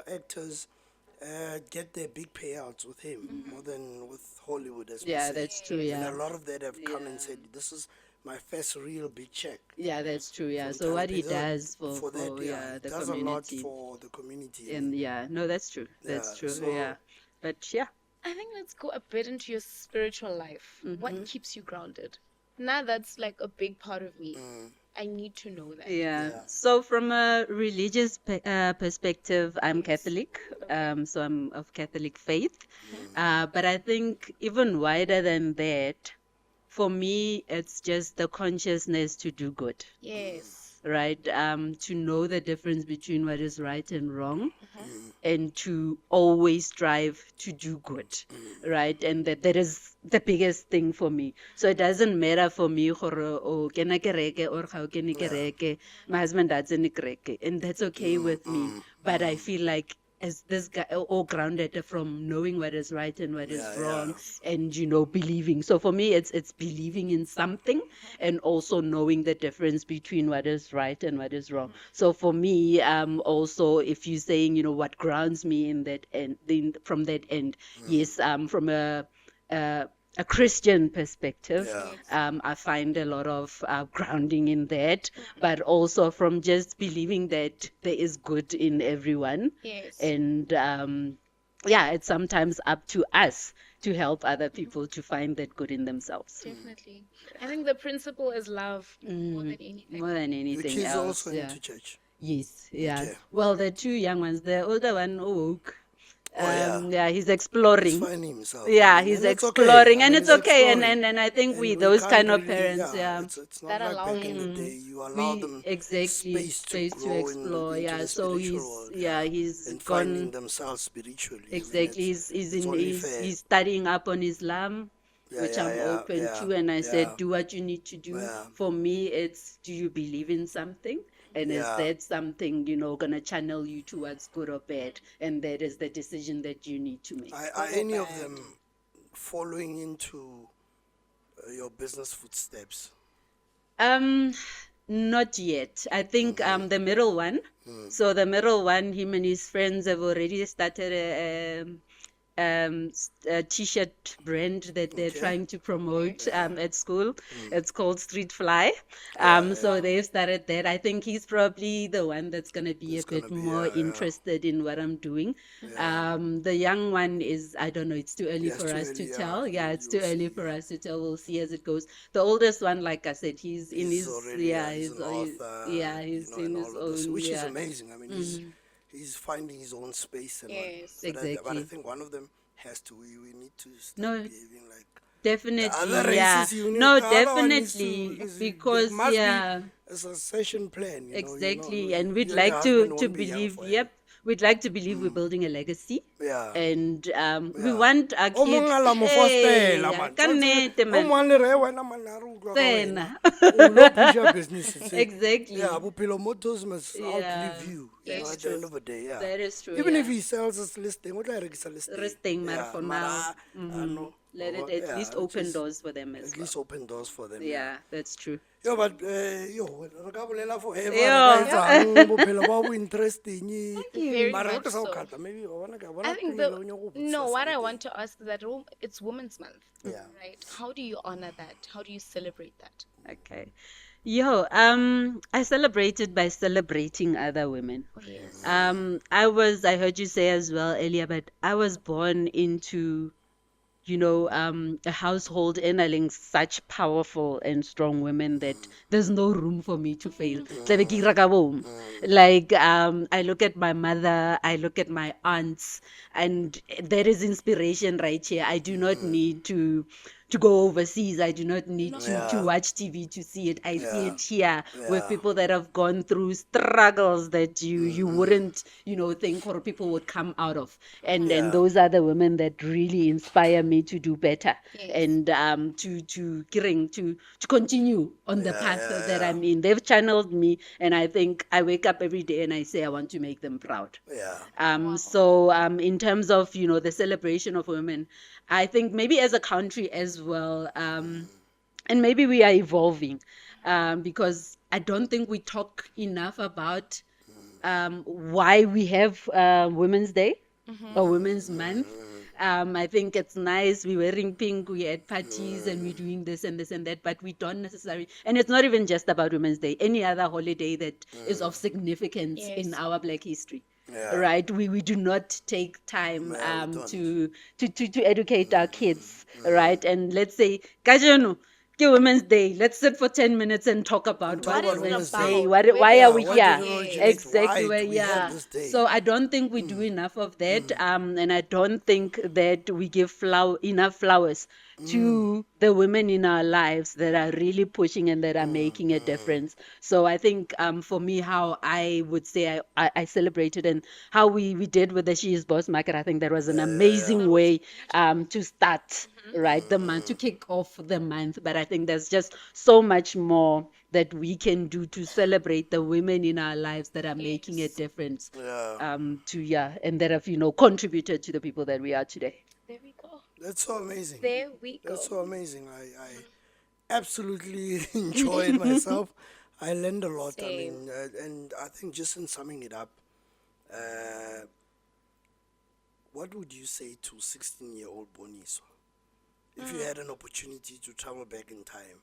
S2: actors get their big payouts with him more than with Hollywood, as we
S1: Yeah,
S2: say.
S1: that's true.
S2: And
S1: Yeah,
S2: a lot of that have come and said, "This is my first real big check."
S1: yeah, that's true. Yeah.
S2: from
S1: So what he
S2: Tyler Perry.
S1: does for
S2: that,
S1: the
S2: he does a lot
S1: community,
S2: for the community.
S1: and no, that's true. That's
S2: Yeah,
S1: true.
S2: so-
S1: Yeah, but yeah.
S3: I think let's go a bit into your spiritual life.
S1: Mm-hmm.
S3: What keeps you grounded? Now that's like a big part of me. I need to know that.
S1: Yeah. So from a religious perspective, I'm Catholic. So I'm of Catholic faith. But I think even wider than that, for me, it's just the consciousness to do good,
S3: Yes.
S1: right? To know the difference between what is right and wrong, and to always strive to do good, right? And that is the biggest thing for me. So it doesn't matter for me gore o kena kereke or ga o kene kereke, my husband doesn't kereke, and that's okay with me. But I feel like as this guy all grounded from knowing what is right and what is wrong, and believing. So for me it's believing in something and also knowing the difference between what is right and what is wrong. So for me, also, if you're saying what grounds me in that end, from that end, yes, from a Christian perspective, I find a lot of grounding in that, but also from just believing that there is good in everyone.
S3: Yes.
S1: And it's sometimes up to us to help other people to find that good in themselves.
S3: Definitely. I think the principle is love more than anything.
S1: More than
S2: Your
S1: anything
S2: kids
S1: else.
S2: also
S1: Yeah.
S2: into church.
S1: Yes, yeah.
S2: Okay.
S1: Well, the two young ones, the older one, woke.
S2: Yeah.
S1: He's
S2: He's
S1: exploring.
S2: finding himself.
S1: Yeah,
S2: I mean,
S1: he's
S2: and it's okay.
S1: exploring,
S2: I
S1: and
S2: mean,
S1: it's
S2: he's
S1: okay.
S2: exploring.
S1: And I think
S2: And
S1: we
S2: we
S1: those
S2: can't
S1: kind of
S2: really-
S1: parents, yeah.
S2: It's not
S3: That
S2: like
S3: allow
S2: back in the
S3: him-
S2: day. You allow them
S1: Exactly
S2: space to grow
S1: explore.
S2: into
S1: Yeah,
S2: the
S1: so
S2: spiritual world,
S1: he's
S2: and
S1: gone.
S2: finding themselves spiritually. I mean,
S1: Exactly,
S2: it's
S1: he's
S2: only fair.
S1: he's studying up on Islam,
S2: Yeah,
S1: which
S2: yeah,
S1: I'm
S2: yeah,
S1: open
S2: yeah,
S1: to, and I said,
S2: yeah.
S1: do what you need to do.
S2: Yeah.
S1: For me, it's do you believe in something, and is
S2: Yeah.
S1: that something gonna channel you towards good or bad, and that is the decision that you need to make.
S2: Are any of them following into your business footsteps?
S1: Um, Not yet. I think the middle one. So the middle one, him and his friends have already started a t-shirt brand that they're trying to promote at school. It's called Street Fly. So they've started that. I think he's probably the one that's gonna be a bit more interested in what I'm doing. The young one is, I don't know, it's too early for us to tell. Yeah, it's too early for us to tell. We'll see as it goes. The oldest one, like I said, he's in his
S2: already, he's an author,
S1: he's
S2: and
S1: in
S2: all
S1: his
S2: of this,
S1: own,
S2: which is
S1: yeah.
S2: amazing. I mean, he's finding his own space and
S3: Yes.
S2: but I
S1: Exactly.
S2: think one of them has to. We need to start
S1: No,
S2: behaving like
S1: definitely,
S2: other
S1: yeah.
S2: races. You need
S1: No,
S2: the other one needs to,
S1: definitely,
S2: there
S1: because
S2: must
S1: yeah,
S2: be a succession plan. You know,
S1: exactly. And we'd
S2: you and your
S1: like
S2: husband
S1: to
S2: won't be young
S1: believe,
S2: forever.
S1: yep, we'd like to believe we're building a legacy.
S2: Yeah.
S1: And we
S2: Yeah.
S1: want our
S2: O
S1: kids.
S2: mong a la mo
S1: Hey,
S2: fostela, man.
S1: ka nnete,
S2: O
S1: man.
S2: mong le re wena man a re utlwa ka
S1: Tsena.
S2: wena. O lo push-a businesses, eh?
S1: Exactly.
S2: Yeah, bophelo motors must
S1: Yeah.
S2: outlive you. You know,
S1: That's
S2: at the end
S1: true.
S2: of the day, yeah.
S1: That is true,
S2: Even if
S1: yeah.
S2: he sells his listing, o tla rekisa listing.
S1: Resting, mara
S2: Yeah,
S1: for
S2: mara,
S1: now.
S2: ano,
S1: Let it
S2: yeah,
S1: at least
S2: it
S1: open
S2: just-
S1: doors for them as
S2: At
S1: well.
S2: least open doors for them.
S1: Yeah, that's true.
S2: Yo, but re ka bolela forever,
S1: Yo.
S2: re ka etsang, bophelo ba bo interesting.
S3: Very
S2: Mara
S3: much
S2: re ka sa o
S3: so.
S2: kata, maybe wa bona ka bona
S3: I think
S2: Tumelo o nyaka go
S3: no,
S2: botsisa
S3: what I
S2: something.
S3: want to ask is that it's Women's Month,
S2: Yeah.
S3: right? How do you honor that? How do you celebrate that?
S1: Okay. Yo, I celebrated by celebrating other women.
S3: Oh, yes.
S1: I heard you say as well earlier, but I was born into, a household enabling such powerful and strong women that there's no room for me to fail. Tlabe ke ira ka bomo. Like, I look at my mother, I look at my aunts, and there is inspiration right here. I do not need to go overseas. I do not need to watch TV to see it. I see it here with people that have gone through struggles that you wouldn't, think or people would come out of. And those are the women that really inspire me to do better and to continue on the path that I'm in. They've channeled me, and I think I wake up every day and I say I want to make them proud.
S2: Yeah.
S1: So in terms of the celebration of women, I think maybe as a country as well, and maybe we are evolving, because I don't think we talk enough about why we have Women's Day or Women's Month. I think it's nice. We're wearing pink, we're at parties, and we're doing this and this and that, but we don't necessarily, and it's not even just about Women's Day, any other holiday that is of significance in our Black history. Right, we do not take time to educate our kids, right? And let's say kajeno ke Women's Day, let's sit for 10 minutes and talk about
S3: What is it
S2: Women's
S3: about?
S2: Day.
S1: why are we
S2: what
S1: here,
S2: did it originate?
S1: exactly,
S2: Why do we have
S1: yeah.
S2: this day?
S1: So I don't think we do enough of that, and I don't think that we give enough flowers to the women in our lives that are really pushing and that are making a difference. So I think for me, how I would say I celebrated and how we did with the She Is Boss market, I think that was an amazing way to start, right, the month, to kick off the month. But I think there's just so much more that we can do to celebrate the women in our lives that are making a difference, and that have contributed to the people that we are today.
S3: There we go.
S2: That's so amazing.
S3: There we go.
S2: That's so amazing. I absolutely enjoyed myself. I learned a lot. I mean, and I think just in summing it up, what would you say to 16-year-old Boniswa if you had an opportunity to travel back in time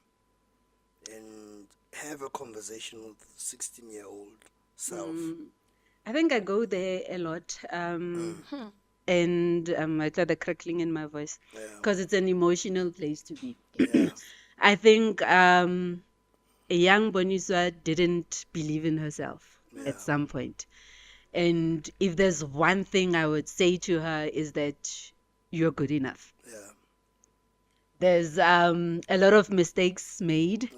S2: and have a conversation with 16-year-old self?
S1: I think I go there a lot. And I got the crackling in my voice because it's an emotional place to be. I think a young Boniswa didn't believe in herself at some point. And if there's one thing I would say to her is that you're good enough. There's a lot of mistakes made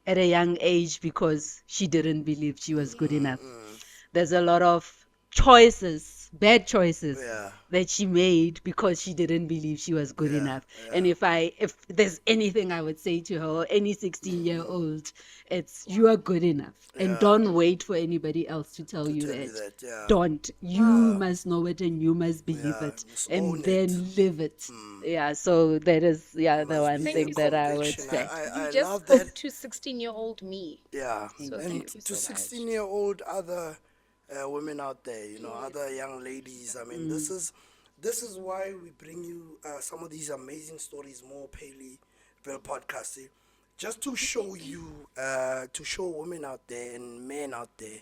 S1: at a young age because she didn't believe she was good enough. There's a lot of choices bad choices
S2: Yeah.
S1: that she made because she didn't believe she was good enough. And if there's anything I would say to her, or any 16-year-old, it's you are good enough. And don't wait for anybody else to tell you
S2: tell you
S1: that.
S2: that, yeah.
S1: Don't. You must know it and you must believe
S2: Yeah,
S1: it.
S2: just
S1: And
S2: own
S1: then
S2: it.
S1: live it. Yeah, so that is the
S2: Must
S1: one
S2: be
S1: thing
S2: a
S1: that I would
S2: conviction.
S1: say.
S2: I
S3: You just
S2: love
S3: spoke
S2: that.
S3: to 16-year-old me.
S2: Yeah,
S3: So
S2: and
S3: thank you
S2: to
S3: so much.
S2: 16-year-old other women out there, you know, other young ladies. I mean, this is why we bring you some of these amazing stories, more Paleyville podcast, just to show you, to show women out there and men out there,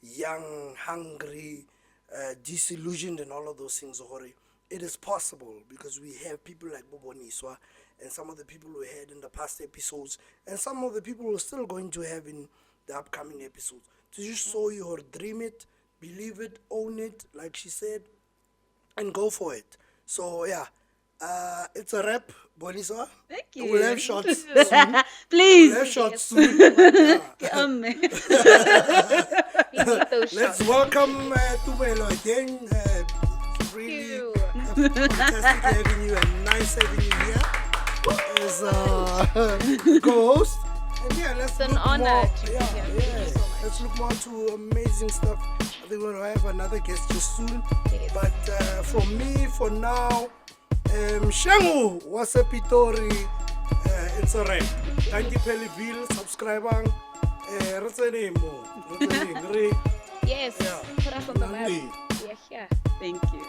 S2: young, hungry, disillusioned, and all of those things. It is possible because we have people like Boniswa and some of the people we had in the past episodes, and some of the people we're still going to have in the upcoming episodes. To just show you or dream it, believe it, own it, like she said, and go for it. So yeah, it's a wrap, Boniswa.
S1: Thank you.
S2: We'll have shots soon.
S1: Please.
S2: We'll have shots soon. Yeah.
S3: We need those
S2: Let's
S3: shots.
S2: welcome Tumelo again. It's really
S3: You.
S2: fantastic having you and nice having you here as co-host. And yeah, let's
S3: It's an
S2: look
S3: honor
S2: more.
S3: to be
S2: Yeah,
S3: here.
S2: yeah.
S3: Thank you so much.
S2: Let's look more to amazing stuff. I think we're gonna have another guest just soon.
S3: Yes.
S2: But from me, for now, Shangu Wasepitori, it's a wrap. Thank you, Philanthropist. Subscribe. What's the name?
S3: Yes.
S2: Yeah.
S3: Put us on the map.
S2: Lovely.
S3: Yeah, yeah.
S1: Thank you.